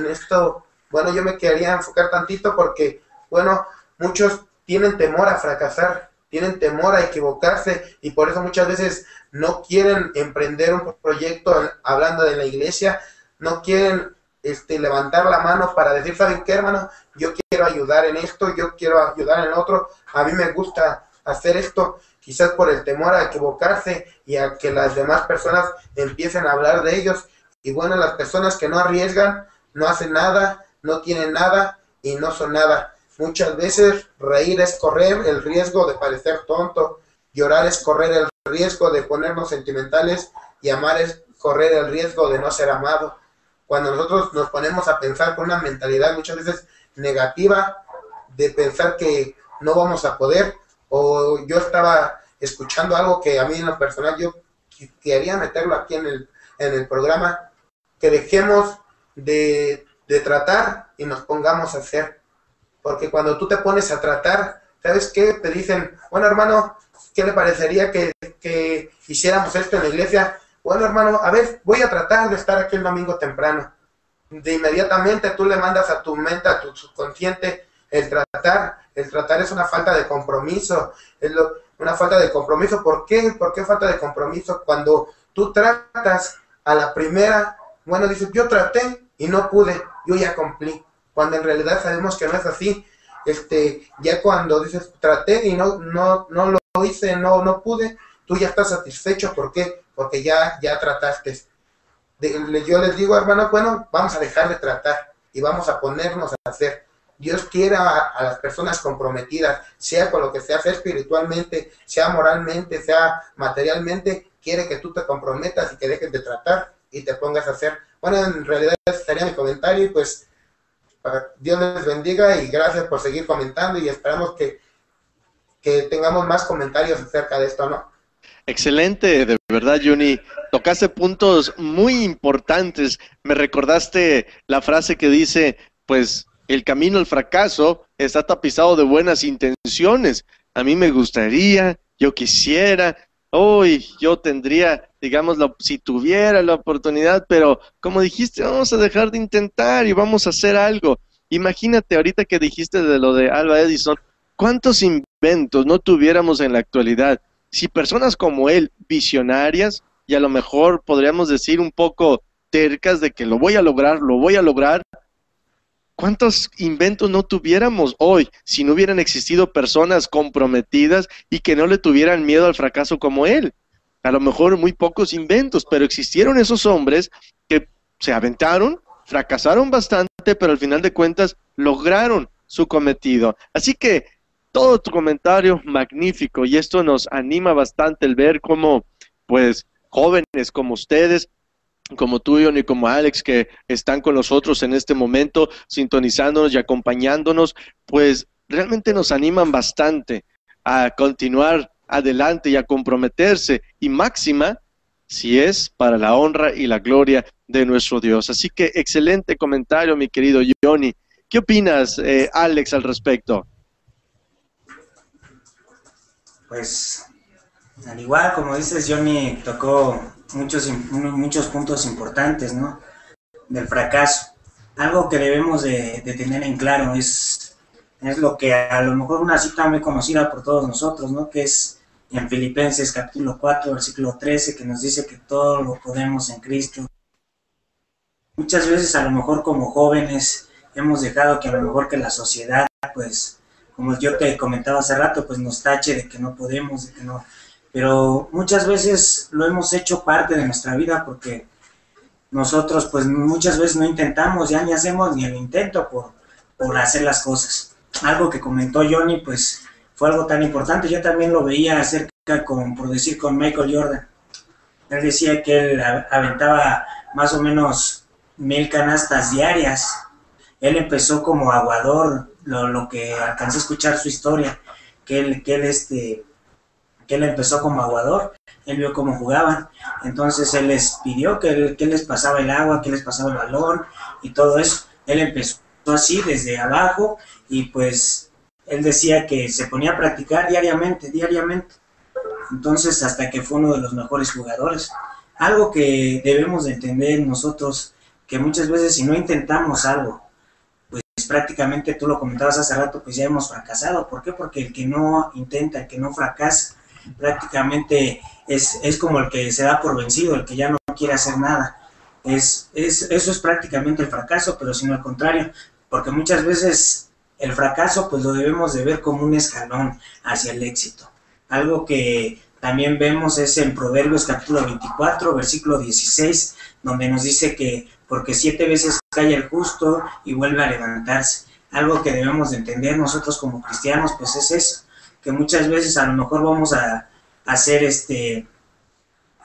esto, bueno, yo me quería enfocar tantito porque, bueno, muchos tienen temor a fracasar, tienen temor a equivocarse, y por eso muchas veces no quieren emprender un proyecto hablando de la iglesia, no quieren levantar la mano para decir, ¿saben qué, hermano? Yo quiero ayudar en esto, yo quiero ayudar en otro, a mí me gusta hacer esto, quizás por el temor a equivocarse y a que las demás personas empiecen a hablar de ellos. Y bueno, las personas que no arriesgan, no hacen nada, no tienen nada y no son nada. Muchas veces reír es correr el riesgo de parecer tonto, llorar es correr el riesgo de ponernos sentimentales, y amar es correr el riesgo de no ser amado. Cuando nosotros nos ponemos a pensar con una mentalidad muchas veces negativa, de pensar que no vamos a poder, o yo estaba escuchando algo que a mí en lo personal yo quería meterlo aquí en el programa, que dejemos de tratar y nos pongamos a hacer. Porque cuando tú te pones a tratar, ¿sabes qué? Te dicen, bueno, hermano, ¿qué le parecería que hiciéramos esto en la iglesia? Bueno, hermano, a ver, voy a tratar de estar aquí el domingo temprano. De inmediatamente tú le mandas a tu mente, a tu subconsciente, el tratar es una falta de compromiso, una falta de compromiso. ¿Por qué? ¿Por qué falta de compromiso? Cuando tú tratas a la primera, bueno, dices, yo traté y no pude, yo ya cumplí. Cuando en realidad sabemos que no es así. Ya cuando dices, traté y no lo hice, no pude, tú ya estás satisfecho. ¿Por qué? Porque ya trataste. Yo les digo, hermano, bueno, vamos a dejar de tratar y vamos a ponernos a hacer. Dios quiere a las personas comprometidas, sea con lo que sea espiritualmente, sea moralmente, sea materialmente, quiere que tú te comprometas y que dejes de tratar y te pongas a hacer. Bueno, en realidad ese sería mi comentario, y pues Dios les bendiga y gracias por seguir comentando, y esperamos que tengamos más comentarios acerca de esto, ¿no? Excelente, de verdad, Juni. Tocaste puntos muy importantes. Me recordaste la frase que dice, pues, el camino al fracaso está tapizado de buenas intenciones. A mí me gustaría, yo quisiera, hoy yo tendría, digamos, si tuviera la oportunidad, pero como dijiste, vamos a dejar de intentar y vamos a hacer algo. Imagínate ahorita que dijiste de lo de Alva Edison, ¿cuántos inventos no tuviéramos en la actualidad? Si personas como él, visionarias, y a lo mejor podríamos decir un poco tercas de que lo voy a lograr, ¿cuántos inventos no tuviéramos hoy si no hubieran existido personas comprometidas y que no le tuvieran miedo al fracaso como él? A lo mejor muy pocos inventos, pero existieron esos hombres que se aventaron, fracasaron bastante, pero al final de cuentas lograron su cometido. Así que todo tu comentario magnífico, y esto nos anima bastante el ver cómo, pues, jóvenes como ustedes, como tú, Johnny, como Alex, que están con nosotros en este momento, sintonizándonos y acompañándonos, pues realmente nos animan bastante a continuar adelante y a comprometerse, y máxima, si es para la honra y la gloria de nuestro Dios. Así que excelente comentario, mi querido Johnny. ¿Qué opinas, Alex, al respecto? Pues, al igual, como dices, Johnny tocó muchos puntos importantes, ¿no?, del fracaso. Algo que debemos de tener en claro es lo que a lo mejor una cita muy conocida por todos nosotros, ¿no?, que es en Filipenses capítulo 4, versículo 13, que nos dice que todo lo podemos en Cristo. Muchas veces a lo mejor como jóvenes hemos dejado que a lo mejor que la sociedad, pues, como yo te comentaba hace rato, pues nos tache de que no podemos, de que no. Pero muchas veces lo hemos hecho parte de nuestra vida porque nosotros pues muchas veces no intentamos, ya ni hacemos ni el intento por hacer las cosas. Algo que comentó Johnny pues fue algo tan importante. Yo también lo veía acerca por decir con Michael Jordan. Él decía que él aventaba más o menos 1000 canastas diarias. Él empezó como aguador, lo que alcancé a escuchar su historia, que él empezó como aguador. Él vio cómo jugaban, entonces él les pidió que él les pasaba el agua, que les pasaba el balón y todo eso. Él empezó así desde abajo y pues él decía que se ponía a practicar diariamente, entonces hasta que fue uno de los mejores jugadores. Algo que debemos de entender nosotros, que muchas veces si no intentamos algo, pues prácticamente tú lo comentabas hace rato, pues ya hemos fracasado. ¿Por qué? Porque el que no intenta, el que no fracasa, prácticamente es como el que se da por vencido, el que ya no quiere hacer nada. Eso es prácticamente el fracaso, pero sino al contrario, porque muchas veces el fracaso pues lo debemos de ver como un escalón hacia el éxito. Algo que también vemos es en Proverbios capítulo 24, versículo 16, donde nos dice que porque 7 veces cae el justo y vuelve a levantarse. Algo que debemos de entender nosotros como cristianos pues es eso, que muchas veces a lo mejor vamos a hacer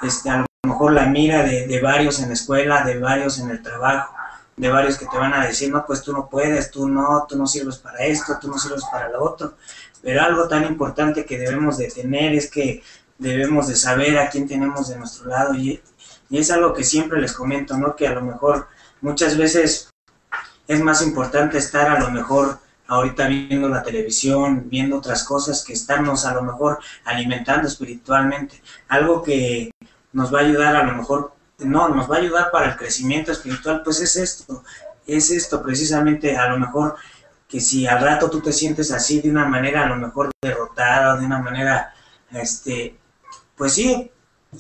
a lo mejor la mira de varios en la escuela, de varios en el trabajo, de varios que te van a decir, no, pues tú no puedes, tú no sirves para esto, tú no sirves para lo otro. Pero algo tan importante que debemos de tener es que debemos de saber a quién tenemos de nuestro lado, y es algo que siempre les comento, ¿no?, que a lo mejor muchas veces es más importante estar a lo mejor ahorita viendo la televisión, viendo otras cosas, que estarnos a lo mejor alimentando espiritualmente. Algo que nos va a ayudar a lo mejor, no, nos va a ayudar para el crecimiento espiritual, pues es esto precisamente. A lo mejor que si al rato tú te sientes así de una manera a lo mejor derrotada, de una manera, pues sí,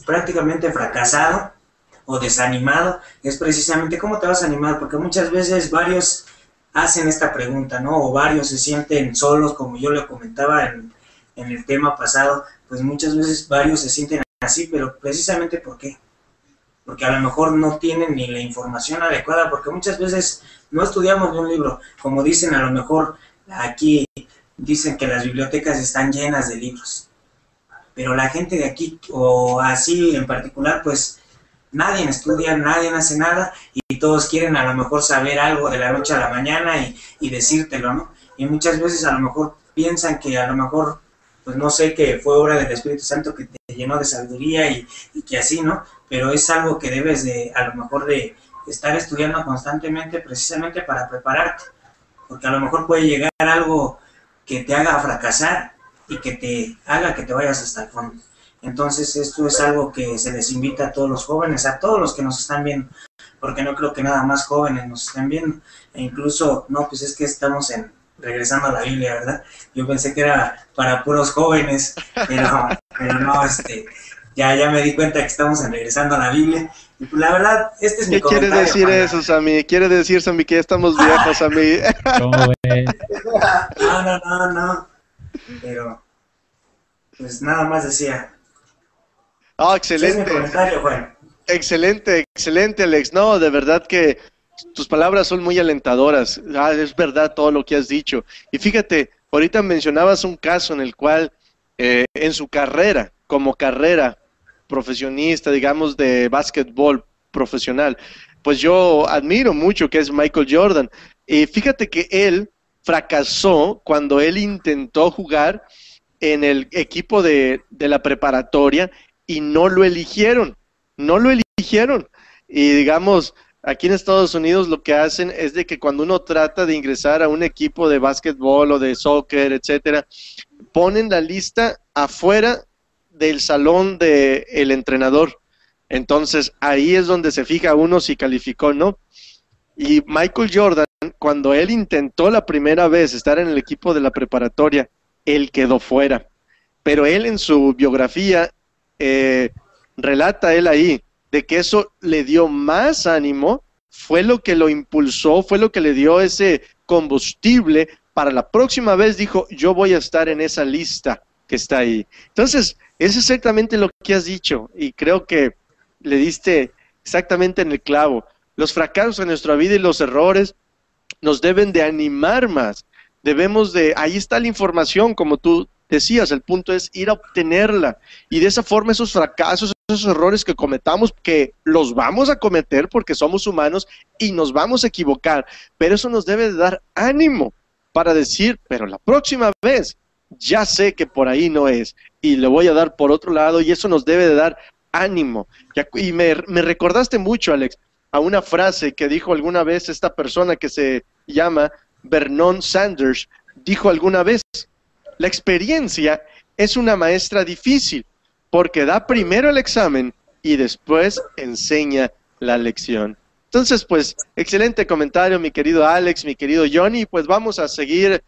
prácticamente fracasado o desanimado, es precisamente cómo te vas a animar, porque muchas veces varios hacen esta pregunta, ¿no? O varios se sienten solos, como yo le comentaba en el tema pasado, pues muchas veces varios se sienten así, pero precisamente ¿por qué? Porque a lo mejor no tienen ni la información adecuada, porque muchas veces no estudiamos de un libro, como dicen, a lo mejor aquí dicen que las bibliotecas están llenas de libros, pero la gente de aquí, o así en particular, pues nadie estudia, nadie hace nada, y todos quieren a lo mejor saber algo de la noche a la mañana y decírtelo, ¿no? Y muchas veces a lo mejor piensan que a lo mejor, pues no sé, que fue obra del Espíritu Santo que te llenó de sabiduría y que así, ¿no? Pero es algo que debes de, a lo mejor, de estar estudiando constantemente precisamente para prepararte. porque a lo mejor puede llegar algo que te haga fracasar y que te haga que te vayas hasta el fondo. Entonces esto es algo que se les invita a todos los jóvenes, a todos los que nos están viendo, porque no creo que nada más jóvenes nos estén viendo, e incluso, no, pues es que estamos regresando a la Biblia, ¿verdad? Yo pensé que era para puros jóvenes, pero no, ya me di cuenta que estamos regresando a la Biblia. Y pues la verdad, este es mi comentario. ¿Qué quiere decir eso, Sammy? ¿Quiere decir, Sammy, que ya estamos viejos, Sammy? No. Pero, pues nada más decía. Excelente. Ese es mi comentario, Juan. Excelente, Alex. No, de verdad que tus palabras son muy alentadoras. Es verdad todo lo que has dicho. Y fíjate, ahorita mencionabas un caso en el cual, en su carrera, como carrera profesionista, digamos, de básquetbol profesional, pues yo admiro mucho que es Michael Jordan. Y fíjate que él fracasó cuando él intentó jugar en el equipo de la preparatoria y no lo eligieron. Y digamos, aquí en Estados Unidos lo que hacen es de que cuando uno trata de ingresar a un equipo de básquetbol o de soccer, etcétera, ponen la lista afuera del salón del entrenador. Entonces ahí es donde se fija uno si calificó o no. Y Michael Jordan, cuando él intentó la primera vez estar en el equipo de la preparatoria, él quedó fuera. Pero él en su biografía relata él ahí de que eso le dio más ánimo, fue lo que lo impulsó, fue lo que le dio ese combustible para la próxima vez. Dijo, yo voy a estar en esa lista que está ahí. Entonces, es exactamente lo que has dicho y creo que le diste exactamente en el clavo. Los fracasos en nuestra vida y los errores nos deben de animar más. Ahí está la información, como tú decías, el punto es ir a obtenerla. Y de esa forma esos fracasos, esos errores que cometamos, que los vamos a cometer porque somos humanos y nos vamos a equivocar, pero eso nos debe de dar ánimo para decir, pero la próxima vez ya sé que por ahí no es y le voy a dar por otro lado, y eso nos debe de dar ánimo. Y me recordaste mucho, Alex, a una frase que dijo alguna vez esta persona que se llama Vernon Sanders. Dijo alguna vez, la experiencia es una maestra difícil porque da primero el examen y después enseña la lección. Entonces, pues, excelente comentario, mi querido Alex, mi querido Johnny. Pues vamos a seguir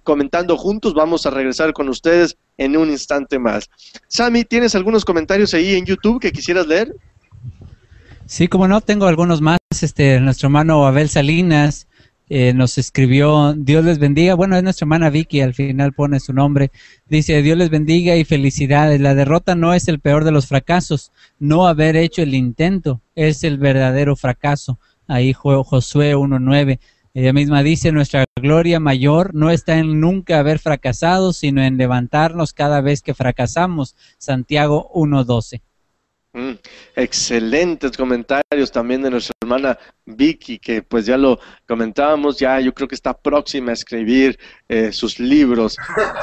comentando juntos, vamos a regresar con ustedes en un instante más. Sammy, ¿tienes algunos comentarios ahí en YouTube que quisieras leer? Sí, como no, tengo algunos más. Nuestro hermano Abel Salinas nos escribió, Dios les bendiga. Bueno, es nuestra hermana Vicky, al final pone su nombre. Dice, Dios les bendiga y felicidades. La derrota no es el peor de los fracasos. No haber hecho el intento es el verdadero fracaso. Ahí Josué 1:9. Ella misma dice, nuestra gloria mayor no está en nunca haber fracasado, sino en levantarnos cada vez que fracasamos. Santiago 1:12. Excelentes comentarios también de nuestra hermana Vicky, que pues ya lo comentábamos, ya yo creo que está próxima a escribir sus libros,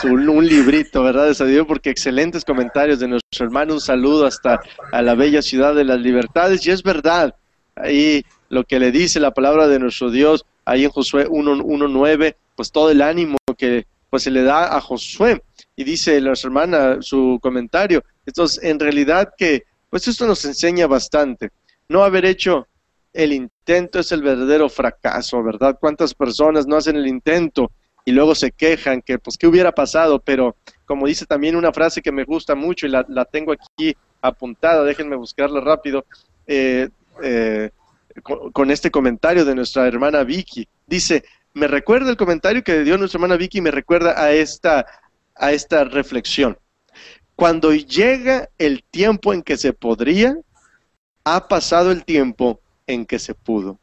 un librito, ¿verdad? Porque excelentes comentarios de nuestro hermano. Un saludo hasta a la bella ciudad de las libertades, y es verdad, ahí lo que le dice la palabra de nuestro Dios, ahí en Josué 1:9, pues todo el ánimo que pues se le da a Josué, y dice nuestra hermana su comentario, entonces en realidad que pues esto nos enseña bastante. No haber hecho el intento es el verdadero fracaso, ¿verdad? ¿Cuántas personas no hacen el intento y luego se quejan que, pues, ¿qué hubiera pasado? Pero, como dice también una frase que me gusta mucho y la tengo aquí apuntada, déjenme buscarla rápido, con este comentario de nuestra hermana Vicky. Dice, me recuerda el comentario que dio nuestra hermana Vicky, me recuerda a esta reflexión. Cuando llega el tiempo en que se podría, ha pasado el tiempo en que se pudo.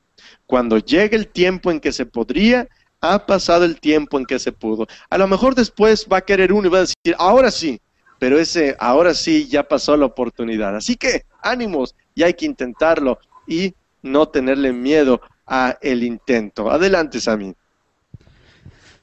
Cuando llega el tiempo en que se podría, ha pasado el tiempo en que se pudo. A lo mejor después va a querer uno y va a decir, ahora sí, pero ese ahora sí ya pasó la oportunidad. Así que ánimos, y hay que intentarlo y no tenerle miedo a el intento. Adelante, Sammy.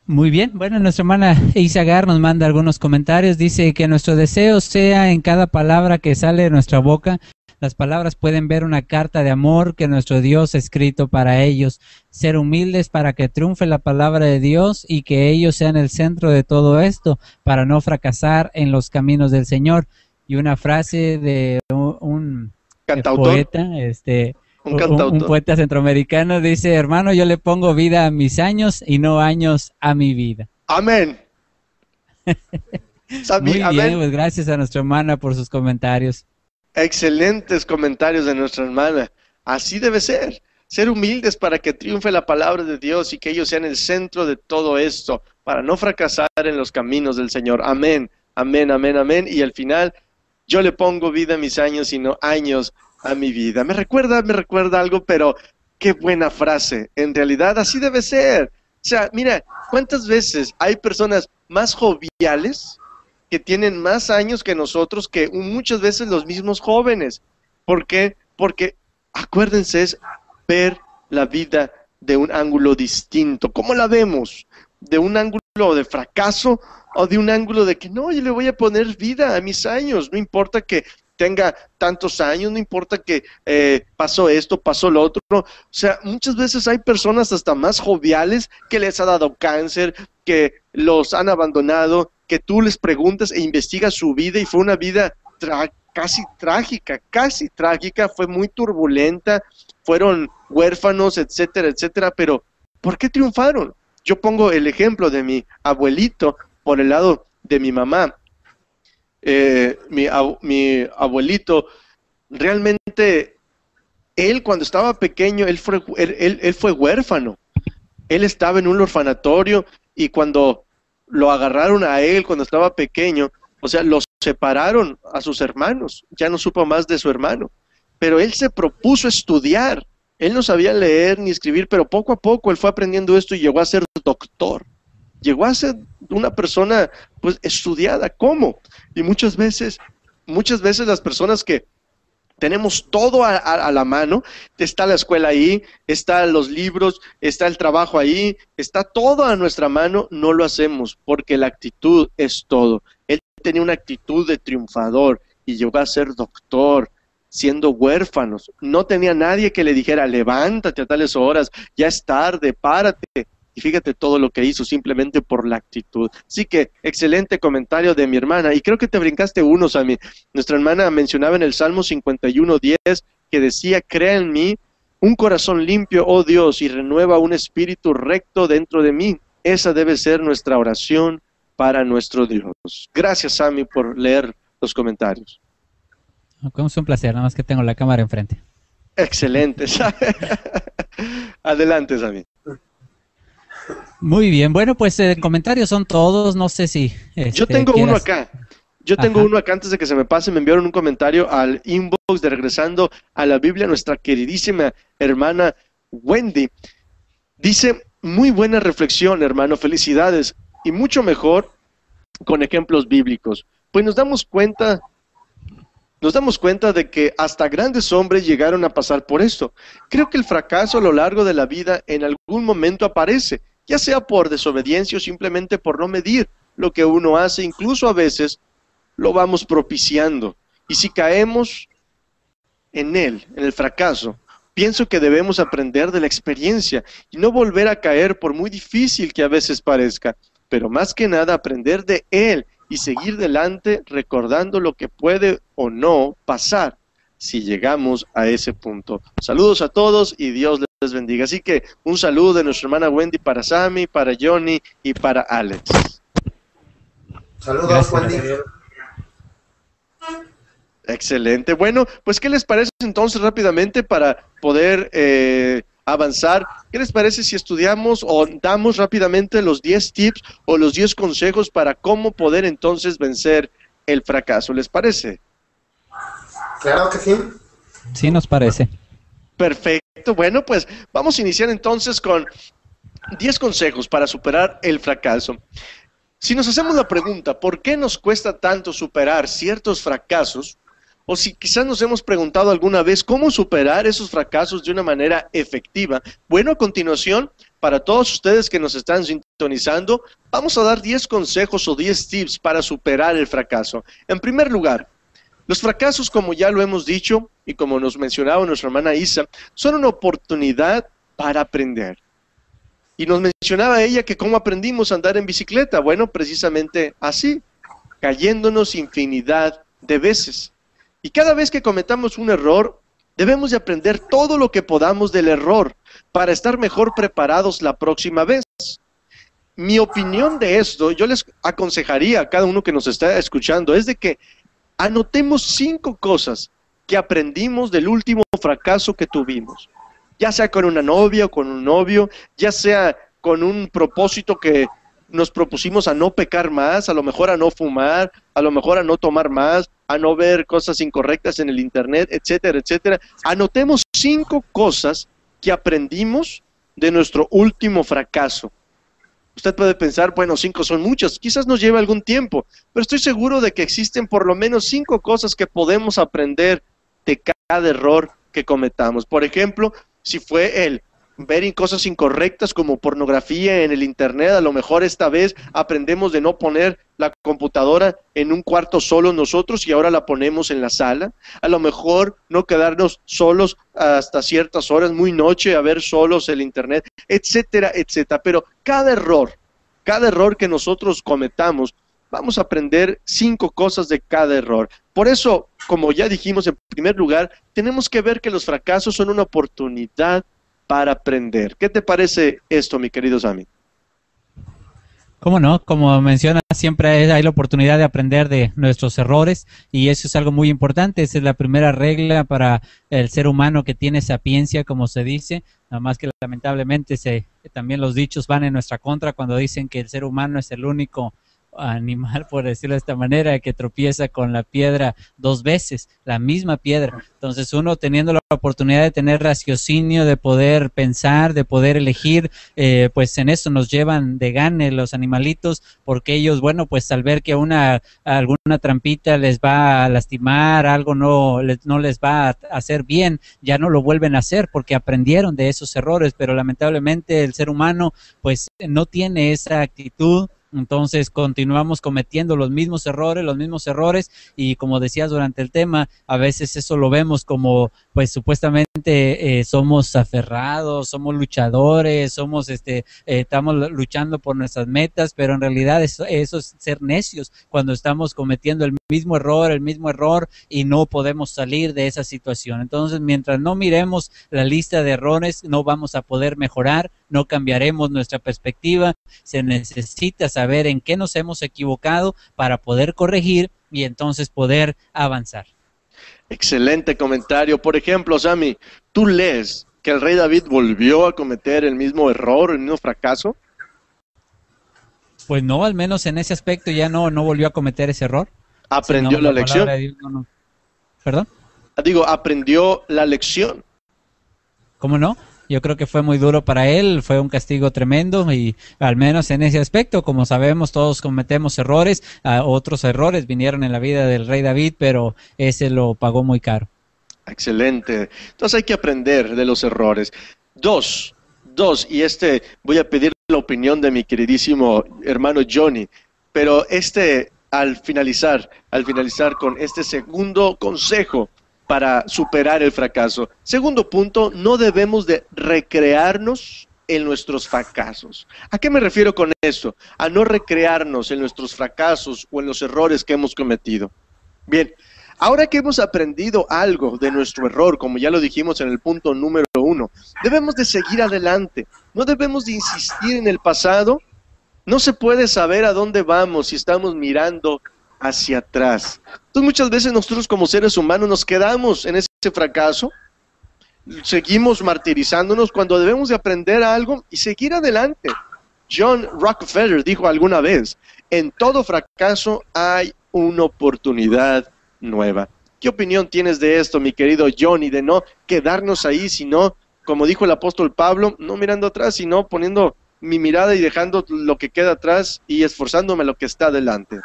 Muy bien, bueno, nuestra hermana Isagar nos manda algunos comentarios, dice que nuestro deseo sea en cada palabra que sale de nuestra boca las palabras pueden ver una carta de amor que nuestro Dios ha escrito para ellos. Ser humildes para que triunfe la palabra de Dios y que ellos sean el centro de todo esto, para no fracasar en los caminos del Señor. Y una frase de un ¿Cantautor? poeta, Un cantautor. un poeta centroamericano dice: hermano, yo le pongo vida a mis años y no años a mi vida. Amén. Sammy, Muy bien, amén. pues gracias a nuestra hermana por sus comentarios. Excelentes comentarios de nuestra hermana. Así debe ser. Ser humildes para que triunfe la palabra de Dios y que ellos sean el centro de todo esto, para no fracasar en los caminos del Señor. Amén, amén, amén, amén. Y al final, yo le pongo vida a mis años y no años a mi vida. Me recuerda algo, pero qué buena frase. En realidad, así debe ser. O sea, mira, ¿cuántas veces hay personas más joviales que tienen más años que nosotros, que muchas veces los mismos jóvenes? ¿Por qué? Porque, acuérdense, es ver la vida de un ángulo distinto. ¿Cómo la vemos? ¿De un ángulo de fracaso o de un ángulo de que no, yo le voy a poner vida a mis años? No importa que tenga tantos años, no importa que pasó esto, pasó lo otro. O sea, muchas veces hay personas hasta más joviales que les ha dado cáncer, que los han abandonado, que tú les preguntas e investigas su vida y fue una vida casi trágica, fue muy turbulenta, fueron huérfanos, etcétera, etcétera, pero ¿por qué triunfaron? Yo pongo el ejemplo de mi abuelito por el lado de mi mamá. Mi abuelito, realmente, él cuando estaba pequeño, él fue huérfano. Él estaba en un orfanatorio y cuando lo agarraron a él cuando estaba pequeño, o sea, los separaron a sus hermanos, ya no supo más de su hermano, pero él se propuso estudiar. Él no sabía leer ni escribir, pero poco a poco él fue aprendiendo esto y llegó a ser doctor. Llegó a ser una persona pues estudiada. ¿Cómo? Y muchas veces las personas que tenemos todo a la mano, está la escuela ahí, están los libros, está el trabajo ahí, está todo a nuestra mano, no lo hacemos porque la actitud es todo. Él tenía una actitud de triunfador y llegó a ser doctor, siendo huérfanos. No tenía nadie que le dijera, levántate a tales horas, ya es tarde, párate. Y fíjate todo lo que hizo simplemente por la actitud. Así que, excelente comentario de mi hermana. Y creo que te brincaste uno, Sammy. Nuestra hermana mencionaba en el Salmo 51:10 que decía, crea en mí un corazón limpio, oh Dios, y renueva un espíritu recto dentro de mí. Esa debe ser nuestra oración para nuestro Dios. Gracias, Sammy, por leer los comentarios. Es un placer, nada más que tengo la cámara enfrente. Excelente. Adelante, Sammy. Muy bien, bueno, pues comentarios son todos, no sé si... Yo tengo uno acá. Yo tengo uno acá antes de que se me pase. Me enviaron un comentario al inbox de Regresando a la Biblia, nuestra queridísima hermana Wendy. Dice, muy buena reflexión, hermano, felicidades. Y mucho mejor con ejemplos bíblicos. Pues nos damos cuenta de que hasta grandes hombres llegaron a pasar por esto. Creo que el fracaso a lo largo de la vida en algún momento aparece, ya sea por desobediencia o simplemente por no medir lo que uno hace, incluso a veces lo vamos propiciando. Y si caemos en él, en el fracaso, pienso que debemos aprender de la experiencia y no volver a caer por muy difícil que a veces parezca, pero más que nada aprender de él y seguir adelante recordando lo que puede o no pasar si llegamos a ese punto. Saludos a todos y Dios les bendiga. Así que un saludo de nuestra hermana Wendy para Sammy, para Johnny y para Alex. Saludos, Gracias. Wendy. Excelente. Bueno, pues ¿qué les parece entonces rápidamente para poder avanzar? ¿Qué les parece si estudiamos o damos rápidamente los 10 tips o los 10 consejos para cómo poder entonces vencer el fracaso? ¿Les parece? Claro que sí. Sí, nos parece. Perfecto. Bueno, pues vamos a iniciar entonces con 10 consejos para superar el fracaso. Si nos hacemos la pregunta, ¿por qué nos cuesta tanto superar ciertos fracasos? O si quizás nos hemos preguntado alguna vez cómo superar esos fracasos de una manera efectiva. Bueno, a continuación, para todos ustedes que nos están sintonizando, vamos a dar 10 consejos o 10 tips para superar el fracaso. En primer lugar, Los fracasos, como ya lo hemos dicho y como nos mencionaba nuestra hermana Isa, son una oportunidad para aprender. Y nos mencionaba ella que cómo aprendimos a andar en bicicleta. Bueno, precisamente así, cayéndonos infinidad de veces. Y cada vez que cometamos un error, debemos de aprender todo lo que podamos del error para estar mejor preparados la próxima vez. Mi opinión de esto, yo les aconsejaría a cada uno que nos está escuchando, es de que anotemos 5 cosas que aprendimos del último fracaso que tuvimos. Ya sea con una novia o con un novio, ya sea con un propósito que nos propusimos a no pecar más, a lo mejor a no fumar, a lo mejor a no tomar más, a no ver cosas incorrectas en el internet, etcétera, etcétera. Anotemos 5 cosas que aprendimos de nuestro último fracaso. Usted puede pensar, bueno, 5 son muchas, quizás nos lleve algún tiempo, pero estoy seguro de que existen por lo menos 5 cosas que podemos aprender de cada error que cometamos. Por ejemplo, si fue el ver cosas incorrectas como pornografía en el internet, a lo mejor esta vez aprendemos de no poner la computadora en un cuarto solo nosotros y ahora la ponemos en la sala. A lo mejor no quedarnos solos hasta ciertas horas, muy noche, a ver solos el internet, etcétera, etcétera. Pero cada error que nosotros cometamos, vamos a aprender 5 cosas de cada error. Por eso, como ya dijimos en primer lugar, tenemos que ver que los fracasos son una oportunidad para aprender. ¿Qué te parece esto, mi querido Sammy? ¿Cómo no? Como menciona, siempre hay la oportunidad de aprender de nuestros errores y eso es algo muy importante. Esa es la primera regla para el ser humano que tiene sapiencia, como se dice. Nada más que lamentablemente también los dichos van en nuestra contra cuando dicen que el ser humano es el único animal, por decirlo de esta manera, que tropieza con la piedra 2 veces, la misma piedra. Entonces uno teniendo la oportunidad de tener raciocinio, de poder pensar, de poder elegir, pues en eso nos llevan de gane los animalitos, porque ellos, bueno, pues al ver que alguna trampita les va a lastimar, algo no les va a hacer bien, ya no lo vuelven a hacer porque aprendieron de esos errores, pero lamentablemente el ser humano pues no tiene esa actitud. Entonces continuamos cometiendo los mismos errores y como decías durante el tema, a veces eso lo vemos como pues supuestamente somos aferrados, somos luchadores, estamos luchando por nuestras metas, pero en realidad eso es ser necios cuando estamos cometiendo el mismo error y no podemos salir de esa situación. Entonces mientras no miremos la lista de errores no vamos a poder mejorar, no cambiaremos nuestra perspectiva, se necesita saber en qué nos hemos equivocado para poder corregir y entonces poder avanzar. Excelente comentario. Por ejemplo, Sammy, ¿tú lees que el rey David volvió a cometer el mismo error, el mismo fracaso? Pues no, al menos en ese aspecto ya no volvió a cometer ese error. ¿Aprendió la lección? Dios, ¿Perdón? Digo, ¿aprendió la lección? ¿Cómo no? Yo creo que fue muy duro para él, fue un castigo tremendo y al menos en ese aspecto, como sabemos, todos cometemos errores, otros errores vinieron en la vida del rey David, pero ese lo pagó muy caro. Excelente. Entonces hay que aprender de los errores. Dos, y voy a pedir la opinión de mi queridísimo hermano Johnny, pero al finalizar con este segundo consejo para superar el fracaso. Segundo punto, no debemos de recrearnos en nuestros fracasos. ¿A qué me refiero con esto? A no recrearnos en nuestros fracasos o en los errores que hemos cometido. Bien, ahora que hemos aprendido algo de nuestro error, como ya lo dijimos en el punto número 1, debemos de seguir adelante. No debemos de insistir en el pasado. No se puede saber a dónde vamos si estamos mirando hacia atrás. Entonces muchas veces nosotros como seres humanos nos quedamos en ese fracaso, seguimos martirizándonos cuando debemos de aprender algo y seguir adelante. John Rockefeller dijo alguna vez, en todo fracaso hay una oportunidad nueva. ¿Qué opinión tienes de esto, mi querido Johnny, de no quedarnos ahí, sino, como dijo el apóstol Pablo, no mirando atrás, sino poniendo mi mirada y dejando lo que queda atrás y esforzándome a lo que está adelante?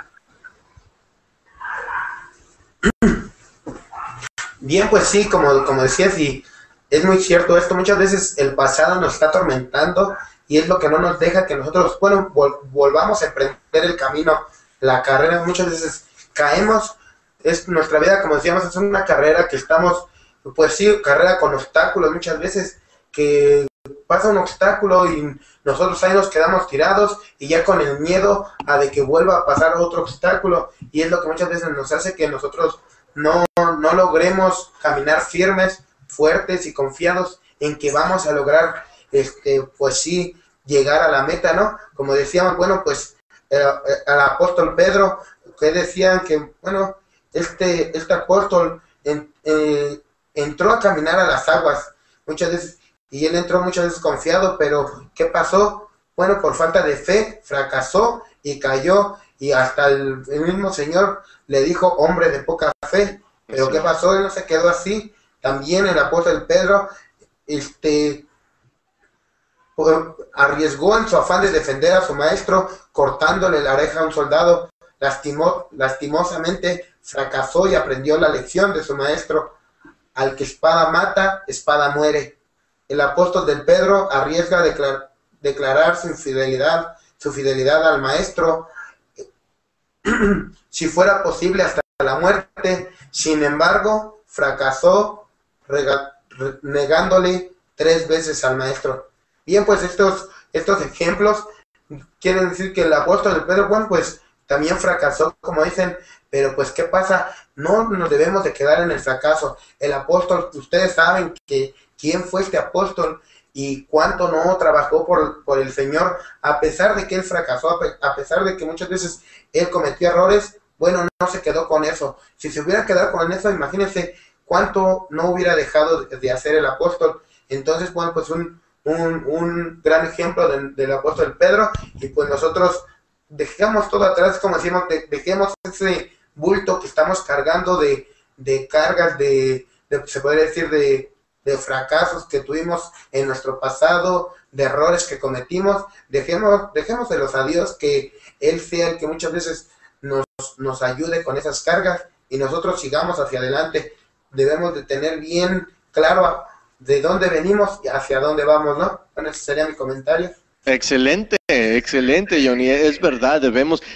Bien, pues sí, como decías, y es muy cierto esto, muchas veces el pasado nos está atormentando y es lo que no nos deja que nosotros, volvamos a emprender el camino, la carrera. Muchas veces caemos, es nuestra vida, como decíamos, es una carrera que estamos, pues sí, carrera con obstáculos muchas veces, que pasa un obstáculo y nosotros ahí nos quedamos tirados y ya con el miedo a de que vuelva a pasar otro obstáculo, y es lo que muchas veces nos hace que nosotros no logremos caminar firmes, fuertes y confiados en que vamos a lograr, pues sí, llegar a la meta, ¿no? Como decíamos, bueno, pues al apóstol Pedro, que decían que, bueno, este apóstol entró a caminar a las aguas muchas veces, y él entró muchas veces confiado, pero ¿qué pasó? Bueno, por falta de fe, fracasó y cayó, y hasta el mismo Señor le dijo, hombre de poca fe. Pero ¿qué pasó? Él no se quedó así. También el apóstol Pedro arriesgó en su afán de defender a su maestro, cortándole la oreja a un soldado. Lastimosamente fracasó y aprendió la lección de su maestro. Al que espada mata, espada muere. El apóstol del Pedro arriesga a declarar su fidelidad al maestro, si fuera posible hasta la muerte. Sin embargo, fracasó negándole 3 veces al maestro. Bien, pues estos ejemplos quieren decir que el apóstol del Pedro, bueno, pues también fracasó, como dicen, pero pues ¿qué pasa? No nos debemos de quedar en el fracaso. El apóstol, ustedes saben que quién fue este apóstol y cuánto no trabajó por el Señor, a pesar de que él fracasó, a pesar de que muchas veces él cometió errores. Bueno, no se quedó con eso. Si se hubiera quedado con eso, imagínense cuánto no hubiera dejado de hacer el apóstol. Entonces, bueno, pues un gran ejemplo del apóstol Pedro, y pues nosotros dejamos todo atrás, como decimos, dejemos ese bulto que estamos cargando de cargas, se podría decir, de fracasos que tuvimos en nuestro pasado, de errores que cometimos. Dejémoselos a Dios, que Él sea el que muchas veces nos ayude con esas cargas y nosotros sigamos hacia adelante. Debemos de tener bien claro de dónde venimos y hacia dónde vamos, ¿no? Bueno, ese sería mi comentario. Excelente, excelente, Johnny. Es verdad,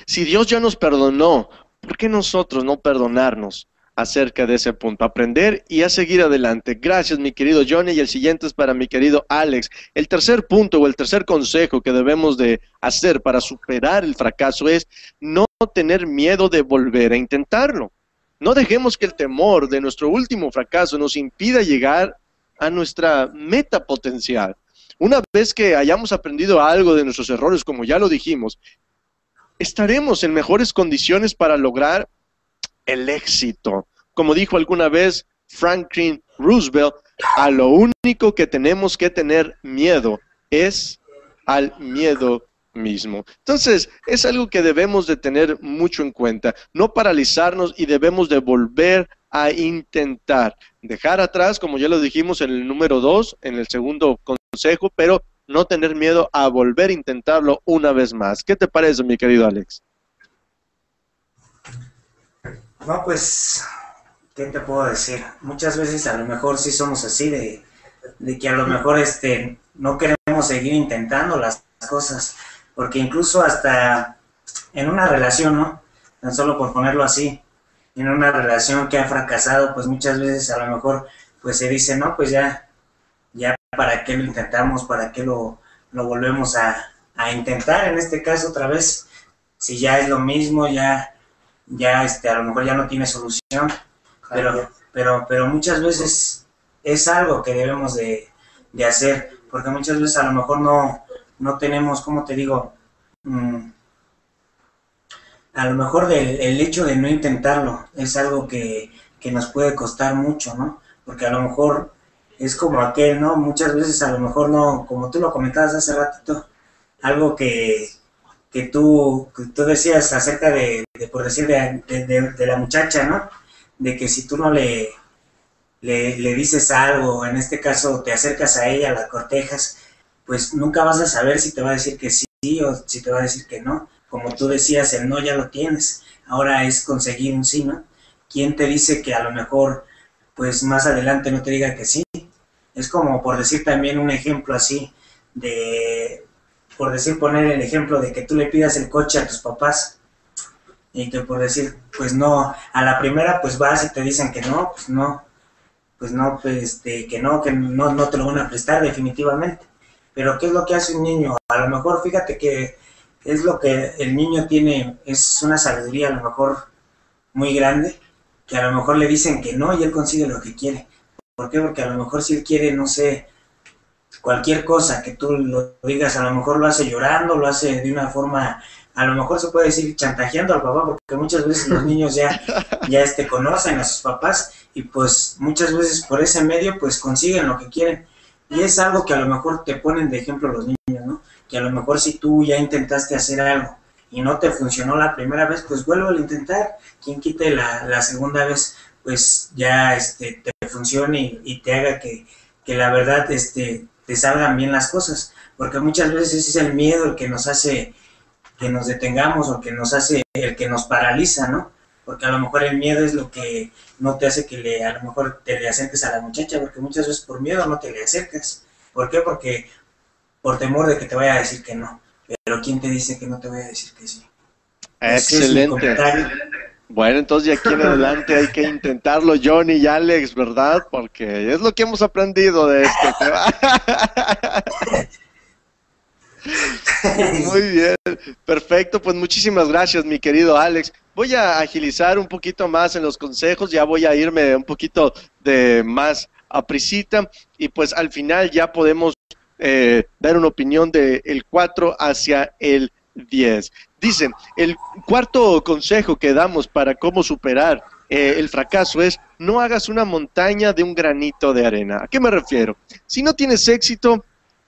si Dios ya nos perdonó, ¿por qué nosotros no perdonarnos acerca de ese punto? Aprender y a seguir adelante. Gracias, mi querido Johnny, y el siguiente es para mi querido Alex. El tercer punto o el tercer consejo que debemos de hacer para superar el fracaso es no tener miedo de volver a intentarlo. No dejemos que el temor de nuestro último fracaso nos impida llegar a nuestra meta potencial. Una vez que hayamos aprendido algo de nuestros errores, como ya lo dijimos, estaremos en mejores condiciones para lograr el éxito. Como dijo alguna vez Franklin Roosevelt, a lo único que tenemos que tener miedo es al miedo mismo. Entonces, es algo que debemos de tener mucho en cuenta, no paralizarnos, y debemos de volver a intentar, dejar atrás, como ya lo dijimos en el número 2, en el segundo consejo, pero no tener miedo a volver a intentarlo una vez más. ¿Qué te parece, mi querido Alex? No, pues, ¿qué te puedo decir? Muchas veces a lo mejor sí somos así, de que a lo mejor no queremos seguir intentando las cosas, porque incluso hasta en una relación, ¿no? Tan solo por ponerlo así, en una relación que ha fracasado, pues muchas veces a lo mejor pues se dice, no, pues ya para qué lo intentamos, para qué lo volvemos a intentar, en este caso otra vez, si ya es lo mismo, ya a lo mejor ya no tiene solución, pero muchas veces es algo que debemos de hacer, porque muchas veces a lo mejor no tenemos, ¿cómo te digo? A lo mejor el hecho de no intentarlo es algo que nos puede costar mucho, ¿no? Porque a lo mejor es como aquel, ¿no? Muchas veces a lo mejor no, como tú lo comentabas hace ratito, algo que tú decías acerca de por decir, de la muchacha, ¿no? De que si tú no le dices algo, en este caso te acercas a ella, la cortejas, pues nunca vas a saber si te va a decir que sí o si te va a decir que no. Como tú decías, el no ya lo tienes, ahora es conseguir un sí, ¿no? ¿Quién te dice que a lo mejor, pues más adelante no te diga que sí? Es como por decir también un ejemplo así, poner el ejemplo de que tú le pidas el coche a tus papás y que por decir, pues no, a la primera pues vas y te dicen que no, que no te lo van a prestar definitivamente. Pero ¿qué es lo que hace un niño? A lo mejor fíjate que es lo que el niño tiene, es una sabiduría a lo mejor muy grande, que a lo mejor le dicen que no y él consigue lo que quiere. ¿Por qué? Porque a lo mejor si él quiere, no sé, cualquier cosa que tú lo digas, a lo mejor lo hace llorando, lo hace de una forma, a lo mejor se puede decir chantajeando al papá, porque muchas veces los niños ya conocen a sus papás y pues muchas veces por ese medio pues consiguen lo que quieren. Y es algo que a lo mejor te ponen de ejemplo los niños, ¿no? Que a lo mejor si tú ya intentaste hacer algo y no te funcionó la primera vez, pues vuelve a intentar. Quien quite la segunda vez, pues ya te funcione y te haga que la verdad te salgan bien las cosas. Porque muchas veces es el miedo el que nos hace que nos detengamos o que nos hace, el que nos paraliza, ¿no? Porque a lo mejor el miedo es lo que no te hace que a lo mejor te le acerques a la muchacha, porque muchas veces por miedo no te le acercas. ¿Por qué? Porque por temor de que te vaya a decir que no. Pero ¿quién te dice que no te vaya a decir que sí? Excelente. Bueno, entonces de aquí en adelante hay que intentarlo, Johnny y Alex, ¿verdad? Porque es lo que hemos aprendido de este tema. Muy bien, perfecto, pues muchísimas gracias, mi querido Alex. Voy a agilizar un poquito más en los consejos, ya voy a irme un poquito de más a prisita y pues al final ya podemos dar una opinión del 4 hacia el 10. Dicen, el cuarto consejo que damos para cómo superar el fracaso es: no hagas una montaña de un granito de arena. ¿A qué me refiero? Si no tienes éxito,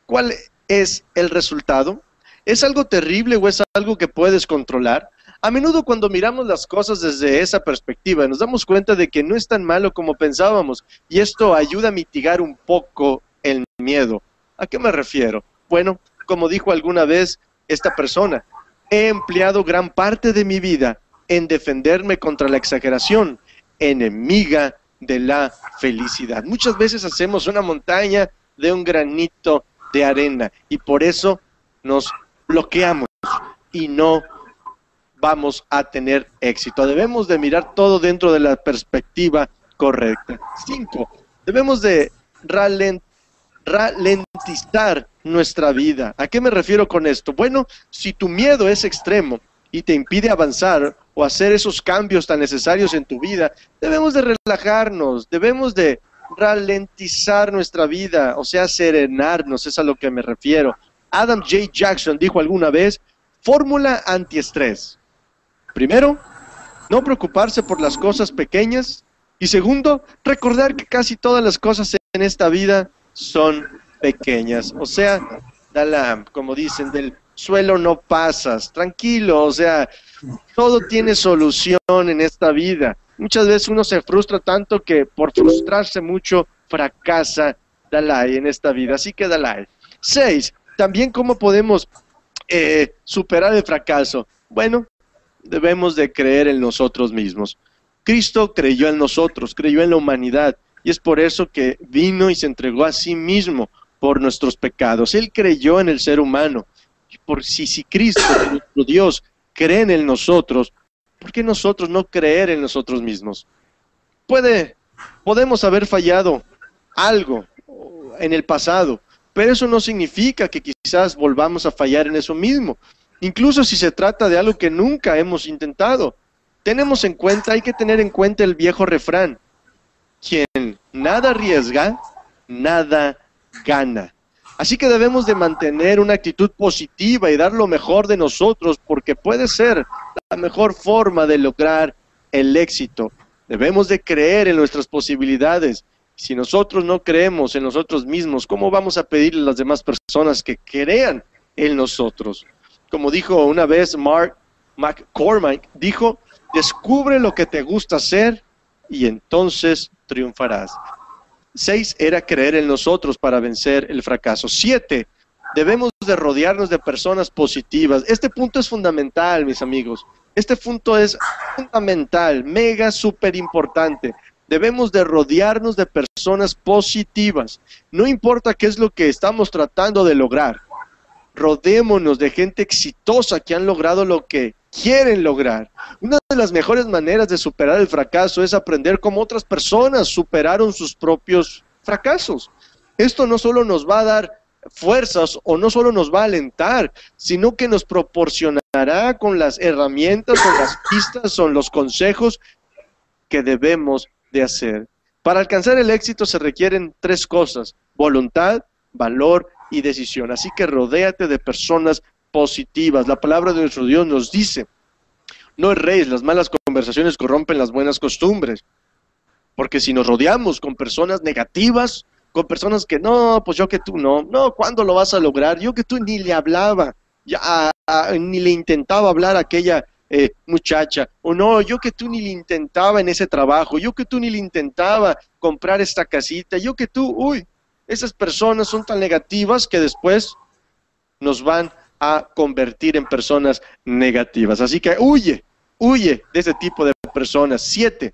¿cuál es el resultado? ¿Es algo terrible o es algo que puedes controlar? A menudo cuando miramos las cosas desde esa perspectiva nos damos cuenta de que no es tan malo como pensábamos y esto ayuda a mitigar un poco el miedo. ¿A qué me refiero? Bueno, como dijo alguna vez esta persona, he empleado gran parte de mi vida en defenderme contra la exageración, enemiga de la felicidad. Muchas veces hacemos una montaña de un granito de arena y por eso nos bloqueamos y no vamos a tener éxito. Debemos de mirar todo dentro de la perspectiva correcta. 5. Debemos de ralentizar nuestra vida. ¿A qué me refiero con esto? Bueno, si tu miedo es extremo y te impide avanzar o hacer esos cambios tan necesarios en tu vida, debemos de relajarnos, debemos de ralentizar nuestra vida, o sea, serenarnos, es a lo que me refiero. Adam J. Jackson dijo alguna vez, fórmula antiestrés. Primero, no preocuparse por las cosas pequeñas. Y segundo, recordar que casi todas las cosas en esta vida son pequeñas. O sea, como dicen, del suelo no pasas. Tranquilo, o sea, todo tiene solución en esta vida. Muchas veces uno se frustra tanto que por frustrarse mucho fracasa. Dalai en esta vida. Así que Dalai. 6. También cómo podemos superar el fracaso. Bueno, debemos de creer en nosotros mismos. Cristo creyó en nosotros, creyó en la humanidad, y es por eso que vino y se entregó a sí mismo por nuestros pecados. Él creyó en el ser humano. Por si Cristo, nuestro Dios, cree en nosotros, ¿por qué nosotros no creer en nosotros mismos? Podemos haber fallado algo en el pasado, pero eso no significa que quizás volvamos a fallar en eso mismo. Incluso si se trata de algo que nunca hemos intentado. Hay que tener en cuenta el viejo refrán: quien nada arriesga, nada gana. Así que debemos de mantener una actitud positiva y dar lo mejor de nosotros, porque puede ser la mejor forma de lograr el éxito. Debemos de creer en nuestras posibilidades. Si nosotros no creemos en nosotros mismos, ¿cómo vamos a pedirle a las demás personas que crean en nosotros? Como dijo una vez Mark McCormick, dijo, descubre lo que te gusta hacer y entonces triunfarás. 6 era creer en nosotros para vencer el fracaso. 7, debemos de rodearnos de personas positivas. Este punto es fundamental, mis amigos. Este punto es fundamental, mega, súper importante. Debemos de rodearnos de personas positivas. No importa qué es lo que estamos tratando de lograr. Rodémonos de gente exitosa que han logrado lo que quieren lograr. Una de las mejores maneras de superar el fracaso es aprender cómo otras personas superaron sus propios fracasos. Esto no solo nos va a dar fuerzas o no solo nos va a alentar, sino que nos proporcionará con las herramientas, con las pistas, con los consejos que debemos de hacer. Para alcanzar el éxito se requieren 3 cosas: voluntad, valor y decisión. Así que rodéate de personas positivas. La palabra de nuestro Dios nos dice: no erréis, las malas conversaciones corrompen las buenas costumbres. Porque si nos rodeamos con personas negativas, con personas que no, pues yo que tú no, ¿cuándo lo vas a lograr? Yo que tú ni le hablaba, ni le intentaba hablar a aquella muchacha, o no, yo que tú ni le intentaba en ese trabajo, yo que tú ni le intentaba comprar esta casita, yo que tú, esas personas son tan negativas que después nos van a convertir en personas negativas. Así que huye de ese tipo de personas. 7,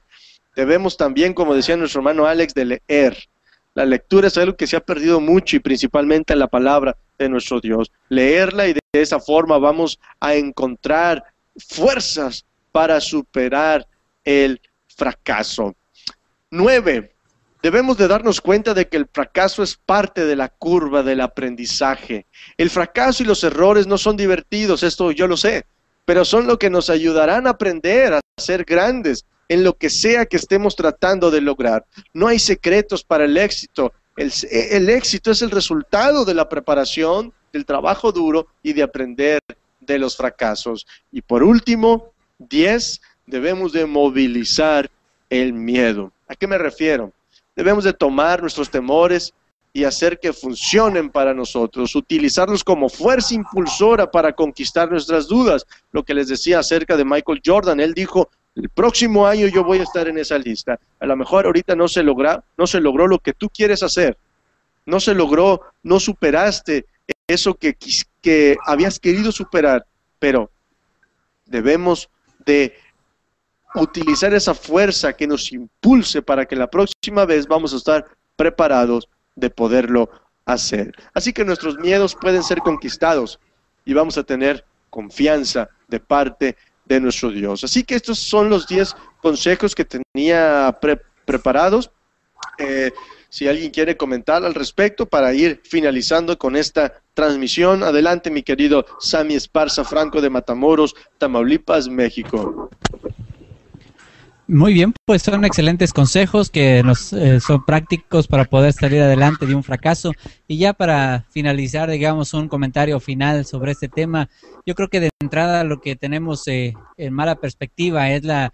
debemos también, como decía nuestro hermano Alex, de leer. La lectura es algo que se ha perdido mucho y principalmente en la palabra de nuestro Dios. Leerla y de esa forma vamos a encontrar fuerzas para superar el fracaso. 9. Debemos de darnos cuenta de que el fracaso es parte de la curva del aprendizaje. El fracaso y los errores no son divertidos, esto yo lo sé, pero son lo que nos ayudarán a aprender a ser grandes en lo que sea que estemos tratando de lograr. No hay secretos para el éxito. El éxito es el resultado de la preparación, del trabajo duro y de aprender de los fracasos. Y por último, 10, debemos de movilizar el miedo. ¿A qué me refiero? Debemos de tomar nuestros temores y hacer que funcionen para nosotros, utilizarlos como fuerza impulsora para conquistar nuestras dudas. Lo que les decía acerca de Michael Jordan, él dijo: el próximo año yo voy a estar en esa lista. A lo mejor ahorita no se logró lo que tú quieres hacer. No se logró, no superaste eso que habías querido superar, pero debemos de utilizar esa fuerza que nos impulse para que la próxima vez vamos a estar preparados de poderlo hacer. Así que nuestros miedos pueden ser conquistados y vamos a tener confianza de parte de nuestro Dios. Así que estos son los 10 consejos que tenía preparados. Si alguien quiere comentar al respecto para ir finalizando con esta transmisión, adelante mi querido Sammy Esparza Franco de Matamoros, Tamaulipas, México. Muy bien, pues son excelentes consejos que son prácticos para poder salir adelante de un fracaso. Y ya para finalizar, digamos, un comentario final sobre este tema, yo creo que de entrada lo que tenemos en mala perspectiva es la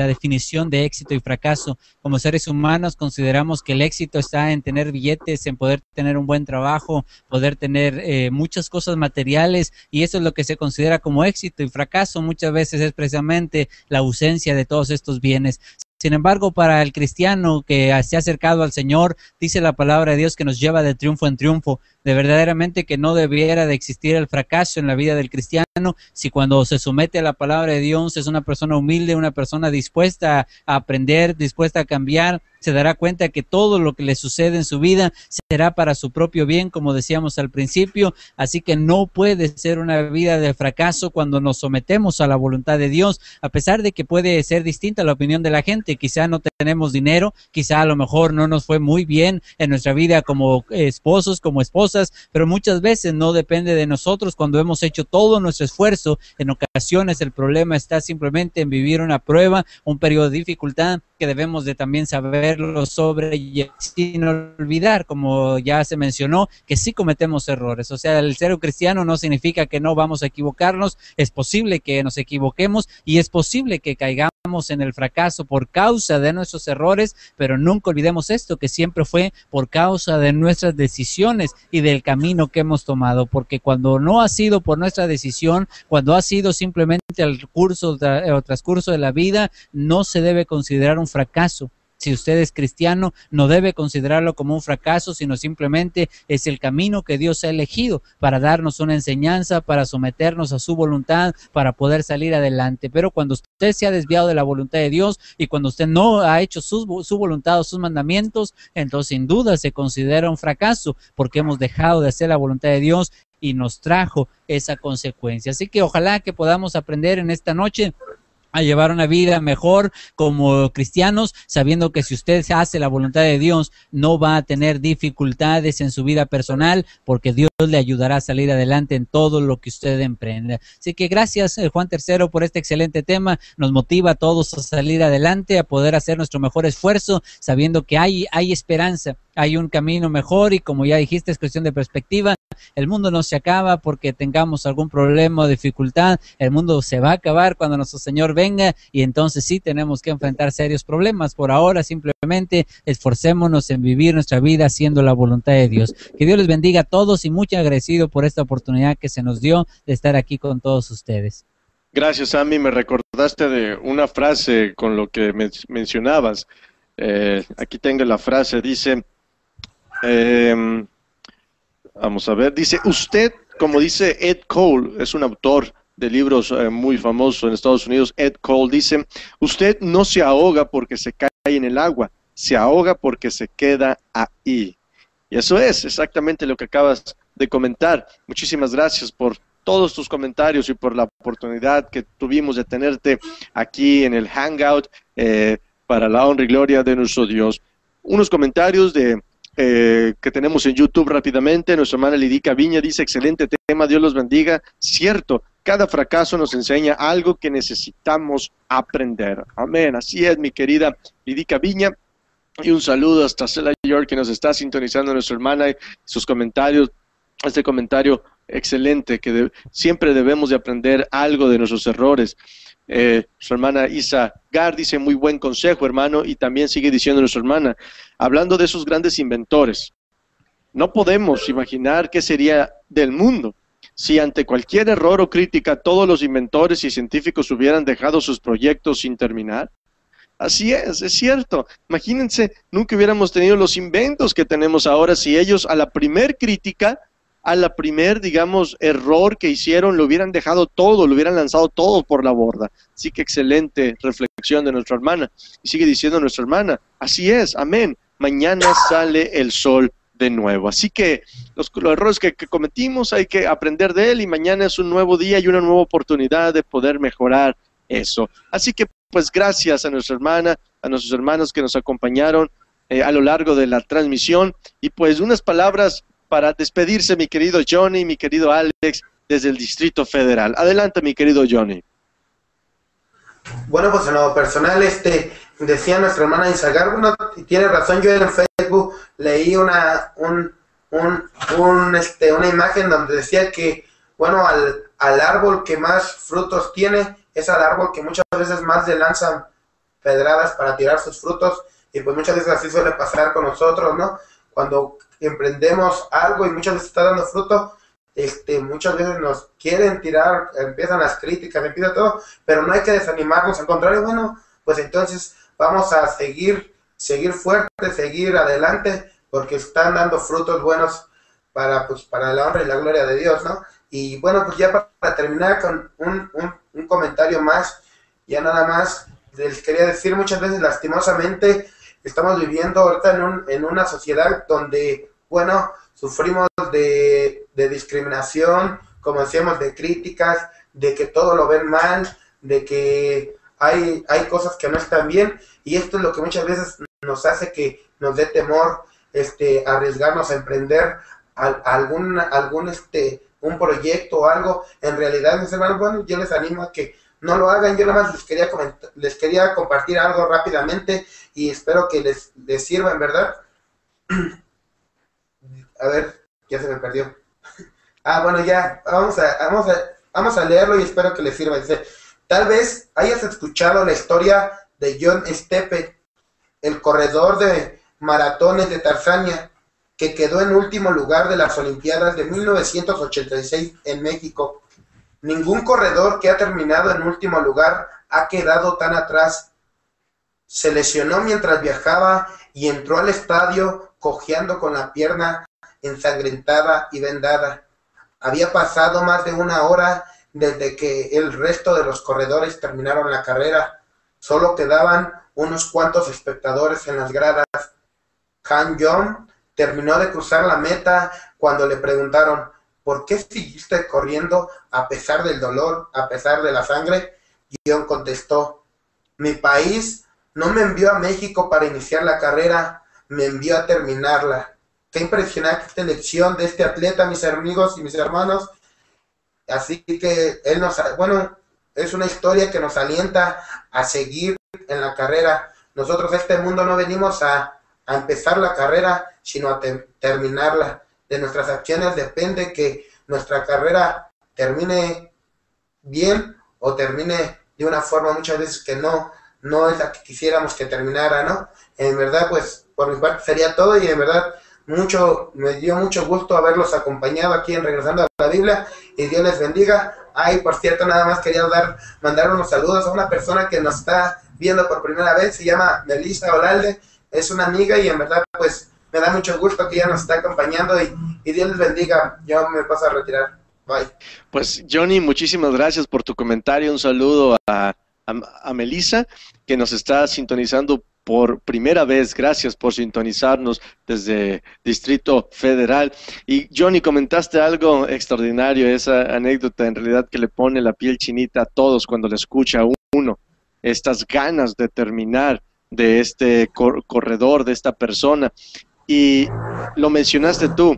definición de éxito y fracaso. Como seres humanos consideramos que el éxito está en tener billetes, en poder tener un buen trabajo, poder tener muchas cosas materiales, y eso es lo que se considera como éxito, y fracaso muchas veces es precisamente la ausencia de todos estos bienes. Sin embargo, para el cristiano que se ha acercado al Señor, dice la palabra de Dios que nos lleva de triunfo en triunfo. De verdaderamente que no debiera de existir el fracaso en la vida del cristiano si cuando se somete a la palabra de Dios es una persona humilde, una persona dispuesta a aprender, dispuesta a cambiar, se dará cuenta que todo lo que le sucede en su vida será para su propio bien, como decíamos al principio. Así que no puede ser una vida de fracaso cuando nos sometemos a la voluntad de Dios, a pesar de que puede ser distinta a la opinión de la gente. Quizá no tenemos dinero, quizá a lo mejor no nos fue muy bien en nuestra vida como esposos, como esposas, pero muchas veces no depende de nosotros cuando hemos hecho todo nuestro esfuerzo. En ocasiones el problema está simplemente en vivir una prueba, un periodo de dificultad que debemos de también saberlo sobre y sin olvidar, como ya se mencionó, que sí cometemos errores. O sea, el ser cristiano no significa que no vamos a equivocarnos. Es posible que nos equivoquemos y es posible que caigamos en el fracaso por causa de nuestros errores, pero nunca olvidemos esto, que siempre fue por causa de nuestras decisiones y del camino que hemos tomado, porque cuando no ha sido por nuestra decisión, cuando ha sido simplemente el transcurso de la vida, no se debe considerar un fracaso. Si usted es cristiano, no debe considerarlo como un fracaso, sino simplemente es el camino que Dios ha elegido para darnos una enseñanza, para someternos a su voluntad, para poder salir adelante. Pero cuando usted se ha desviado de la voluntad de Dios y cuando usted no ha hecho su voluntad o sus mandamientos, entonces sin duda se considera un fracaso, porque hemos dejado de hacer la voluntad de Dios y nos trajo esa consecuencia. Así que ojalá que podamos aprender en esta noche a llevar una vida mejor como cristianos, sabiendo que si usted hace la voluntad de Dios, no va a tener dificultades en su vida personal, porque Dios le ayudará a salir adelante en todo lo que usted emprenda. Así que gracias, Juan III, por este excelente tema. Nos motiva a todos a salir adelante, a poder hacer nuestro mejor esfuerzo, sabiendo que hay esperanza, hay un camino mejor, y como ya dijiste, es cuestión de perspectiva. El mundo no se acaba porque tengamos algún problema o dificultad. El mundo se va a acabar cuando nuestro Señor venga, y entonces sí tenemos que enfrentar serios problemas. Por ahora simplemente esforcémonos en vivir nuestra vida haciendo la voluntad de Dios. Que Dios les bendiga a todos, y muy agradecido por esta oportunidad que se nos dio de estar aquí con todos ustedes. Gracias, Sammy. Me recordaste de una frase con lo que mencionabas. Aquí tengo la frase, dice... vamos a ver, dice, usted, como dice Ed Cole, es un autor de libros muy famoso en Estados Unidos, Ed Cole, dice, usted no se ahoga porque se cae en el agua, se ahoga porque se queda ahí. Y eso es exactamente lo que acabas de comentar. Muchísimas gracias por todos tus comentarios y por la oportunidad que tuvimos de tenerte aquí en el Hangout para la honra y gloria de nuestro Dios. Unos comentarios que tenemos en YouTube rápidamente. Nuestra hermana Lidica Viña dice, excelente tema, Dios los bendiga. Cierto, cada fracaso nos enseña algo que necesitamos aprender. Amén, así es, mi querida Lidica Viña. Y un saludo hasta Stella York, que nos está sintonizando, nuestra hermana, y sus comentarios, este comentario excelente, que siempre debemos de aprender algo de nuestros errores. Su hermana Isa Gar dice, muy buen consejo, hermano, y también sigue diciendo nuestra hermana, hablando de esos grandes inventores, no podemos imaginar qué sería del mundo si ante cualquier error o crítica todos los inventores y científicos hubieran dejado sus proyectos sin terminar. Así es cierto. Imagínense, nunca hubiéramos tenido los inventos que tenemos ahora si ellos a la primer crítica, a la primer, digamos, error que hicieron, lo hubieran dejado todo, lo hubieran lanzado todo por la borda. Así que excelente reflexión de nuestra hermana. Y sigue diciendo nuestra hermana, así es, amén, mañana sale el sol de nuevo. Así que los errores que cometimos hay que aprender de él, y mañana es un nuevo día y una nueva oportunidad de poder mejorar eso. Así que pues gracias a nuestra hermana, a nuestros hermanos que nos acompañaron a lo largo de la transmisión, y pues unas palabras para despedirse, mi querido Johnny, mi querido Alex, desde el Distrito Federal. Adelante, mi querido Johnny. Bueno, pues en lo personal, decía nuestra hermana Isagar, bueno, tiene razón, yo en Facebook leí una imagen donde decía que, bueno, al árbol que más frutos tiene, es al árbol que muchas veces más le lanzan pedradas para tirar sus frutos, y pues muchas veces así suele pasar con nosotros, ¿no? Cuando emprendemos algo y muchas veces está dando fruto, muchas veces nos quieren tirar, empiezan las críticas, empieza todo, pero no hay que desanimarnos, al contrario, bueno, pues entonces vamos a seguir fuertes, seguir adelante, porque están dando frutos buenos para la honra y la gloria de Dios, ¿no? Y bueno, pues ya para terminar con un comentario más, ya nada más, les quería decir, muchas veces lastimosamente estamos viviendo ahorita en una sociedad donde, bueno, sufrimos de discriminación, como decíamos, de críticas, de que todo lo ven mal, de que hay cosas que no están bien, y esto es lo que muchas veces nos hace que nos dé temor arriesgarnos a emprender un proyecto o algo. En realidad, mis hermanos, bueno, yo les animo a que no lo hagan. Yo nada más les quería compartir algo rápidamente, y espero que les sirva, en verdad. A ver, ya se me perdió. Bueno, ya, vamos a leerlo y espero que les sirva. Dice, tal vez hayas escuchado la historia de John Steppe, el corredor de maratones de Tanzania, que quedó en último lugar de las Olimpiadas de 1986 en México. Ningún corredor que ha terminado en último lugar ha quedado tan atrás. Se lesionó mientras viajaba y entró al estadio cojeando con la pierna ensangrentada y vendada. Había pasado más de una hora desde que el resto de los corredores terminaron la carrera. Solo quedaban unos cuantos espectadores en las gradas. Han Jong terminó de cruzar la meta cuando le preguntaron, ¿por qué seguiste corriendo a pesar del dolor, a pesar de la sangre? Guión contestó, mi país no me envió a México para iniciar la carrera, me envió a terminarla. Qué impresionante esta elección de este atleta, mis amigos y mis hermanos. Así que él es una historia que nos alienta a seguir en la carrera. Nosotros a este mundo no venimos a empezar la carrera, sino a terminarla. De nuestras acciones depende que nuestra carrera termine bien o termine de una forma muchas veces que no es la que quisiéramos que terminara, ¿no? En verdad, pues, por mi parte sería todo, y en verdad me dio mucho gusto haberlos acompañado aquí en Regresando a la Biblia, y Dios les bendiga. Ay, por cierto, nada más quería mandar unos saludos a una persona que nos está viendo por primera vez, se llama Melissa Olalde, es una amiga, y en verdad, pues, me da mucho gusto que ella nos está acompañando, y Dios les bendiga. Yo me paso a retirar. Bye. Pues Johnny, muchísimas gracias por tu comentario. Un saludo a Melissa, que nos está sintonizando por primera vez. Gracias por sintonizarnos desde Distrito Federal. Y Johnny, comentaste algo extraordinario, esa anécdota en realidad que le pone la piel chinita a todos cuando le escucha a uno, estas ganas de terminar de este corredor, de esta persona. Y lo mencionaste tú,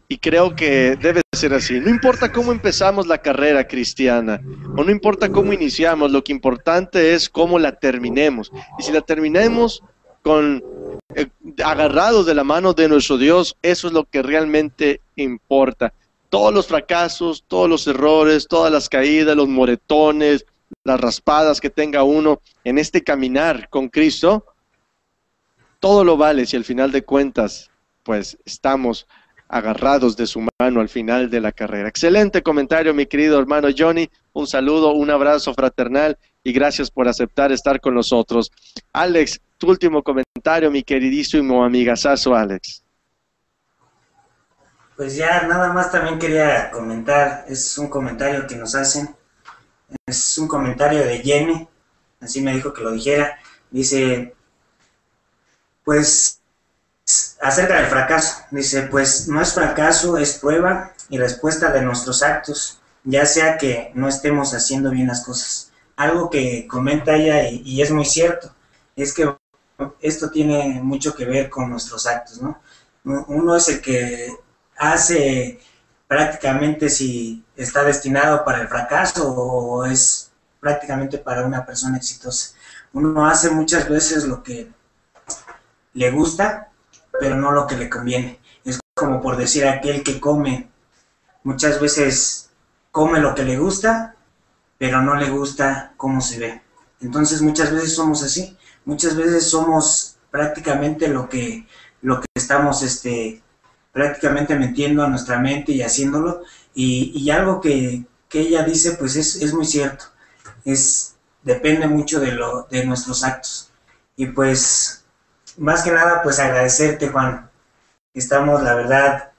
y creo que debe ser así. No importa cómo empezamos la carrera cristiana, o no importa cómo iniciamos, lo que importante es cómo la terminemos. Y si la terminemos agarrados de la mano de nuestro Dios, eso es lo que realmente importa. Todos los fracasos, todos los errores, todas las caídas, los moretones, las raspadas que tenga uno en este caminar con Cristo, todo lo vale si al final de cuentas, pues, estamos agarrados de su mano al final de la carrera. Excelente comentario, mi querido hermano Johnny. Un saludo, un abrazo fraternal y gracias por aceptar estar con nosotros. Alex, tu último comentario, mi queridísimo amigazazo Alex. Pues ya nada más también quería comentar, es un comentario que nos hacen, es un comentario de Jenny, así me dijo que lo dijera, dice, pues, acerca del fracaso, dice, pues no es fracaso, es prueba y respuesta de nuestros actos, ya sea que no estemos haciendo bien las cosas. Algo que comenta ella y es muy cierto, es que esto tiene mucho que ver con nuestros actos, ¿no? Uno es el que hace prácticamente si está destinado para el fracaso o es prácticamente para una persona exitosa. Uno hace muchas veces lo que le gusta, pero no lo que le conviene. Es como por decir aquel que come, muchas veces come lo que le gusta, pero no le gusta cómo se ve. Entonces muchas veces somos así, muchas veces somos prácticamente lo que estamos prácticamente metiendo a nuestra mente y haciéndolo, y algo que ella dice pues es muy cierto, depende mucho de nuestros actos. Y pues más que nada, pues agradecerte, Juan. Estamos, la verdad,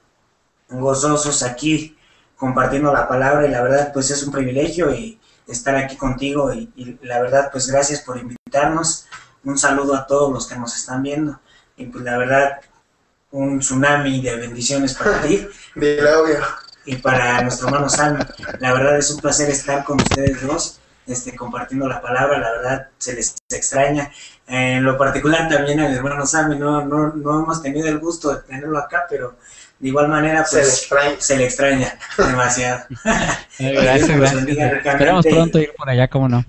gozosos aquí compartiendo la palabra, y la verdad, pues es un privilegio y estar aquí contigo, y la verdad, pues gracias por invitarnos. Un saludo a todos los que nos están viendo, y pues la verdad, un tsunami de bendiciones para ti y para nuestro hermano Sammy. La verdad es un placer estar con ustedes dos, compartiendo la palabra. La verdad se les extraña. En lo particular también al hermano Sammy, no hemos tenido el gusto de tenerlo acá, pero de igual manera pues se le extraña demasiado. Gracias. Esperamos pronto ir por allá, ¿cómo no?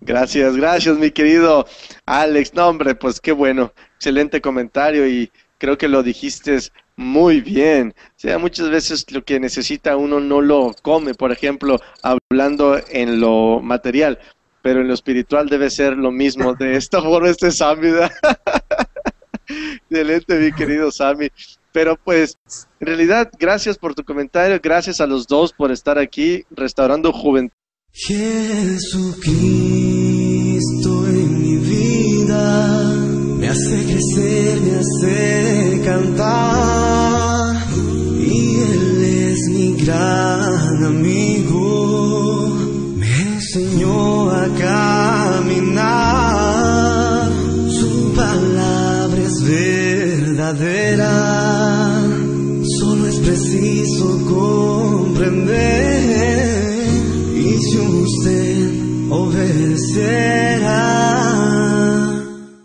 Gracias, mi querido Alex. No, hombre, pues qué bueno, excelente comentario, y creo que lo dijiste muy bien. O sea, muchas veces lo que necesita uno no lo come, por ejemplo, hablando en lo material, pero en lo espiritual debe ser lo mismo. De esta forma, Sammy, excelente, mi querido Sammy. Pero pues, en realidad, gracias por tu comentario, gracias a los dos por estar aquí, Restaurando Juventud. Jesucristo en mi vida me hace crecer, me hace cantar, y Él es mi gran amigo, me enseñó a caminar, su palabra es verdadera, solo es preciso comprender, y si usted obedecerá,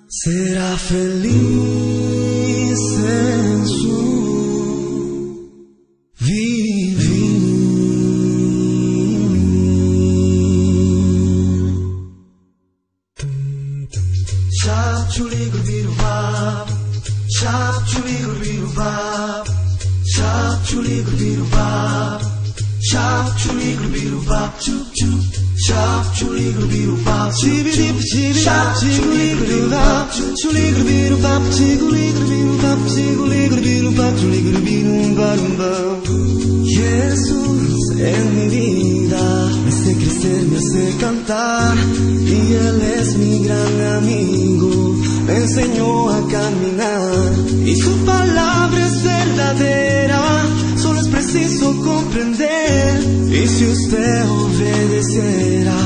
será feliz en su vivir. Shop chuli gurbiru bab, shop chuli gurbiru bab, shop chuli gurbiru bab, shop chuli gurbiru bab, chup chup. Shop chuli gurbiru bab, chibidip chibidip, shop chuli gurbiru bab, chuli gurbiru bab, chuli gurbiru bab, chuli gurbiru bab, chuli gurbiru bab. Jesús en mi vida me hace crecer, me hace cantar, y Él es mi gran amigo, me enseñó a caminar, y su palabra es verdadera, solo es preciso comprender, y si usted obedeciera,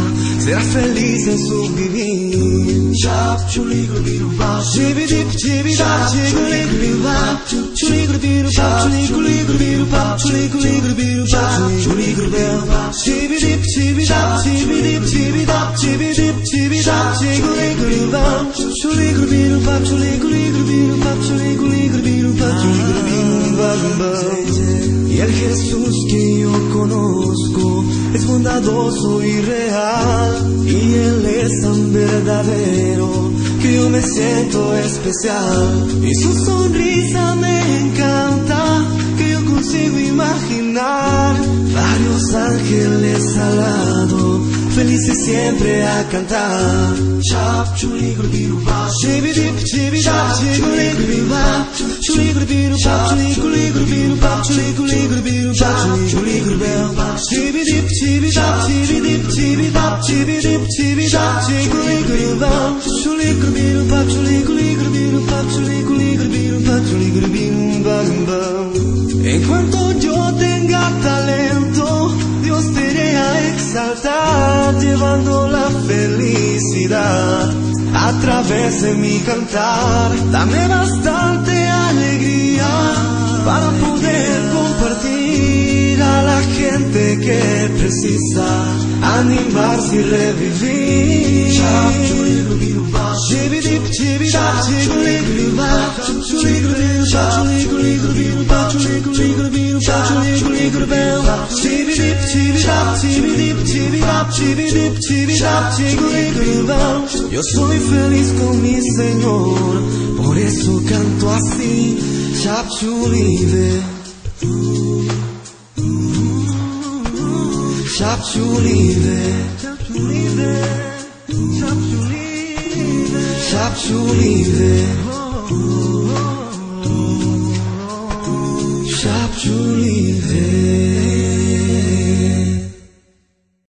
será feliz en su vivir. Shop chuli gurbiru bab, chibidip chibidap, chuli gurbiru bab, chuli gurbiru bab, chuli gurbiru bab, chuli gurbiru bab, chuli gurbiru bab, chibidip chibidap, chibidip chibidap, chibidip chibidap, chuli gurbiru bab, chuli gurbiru bab, chuli gurbiru bab, chuli gurbiru bab, chuli gurbiru bab. Y el Jesús que yo conozco es bondadoso y real, y Él es tan verdadero que yo me siento especial, y su sonrisa me encanta, que yo consigo imaginar varios ángeles al lado, felices siempre a cantar. Shop chuli gurbiru bab, chibidip chibidap, chuli gurbiru bab, chuli gurbiru bab, chuli gurbiru bab, chuli gurbiru bab, chuli gurbiru bab, chibidip chibidap, chibidip chibidap, chibidip chibidap, chuli gurbiru bab, chuli gurbiru bab, chuli gurbiru bab, chuli gurbiru bab, chuli gurbiru bab. En cuanto yo tenga talento, Dios te iré a exaltar, llevando la felicidad a través de mi cantar. Dame bastante alegría para poder compartir a la gente que precisa animarse y revivir. Shop chuli gurbiru bab, chibidip chibidap, chuli gurbiru bab, chuli gurbiru bab, chuli gurbiru bab, chuli gurbiru bab, chuli gurbiru bab, chibidip chibidap, chibidip chibidap, chibidip chibidap, chuli gurbiru bab. Yo soy feliz con mi Señor, por eso canto así. Shop chuli de, shop chuli de, shop chuli de.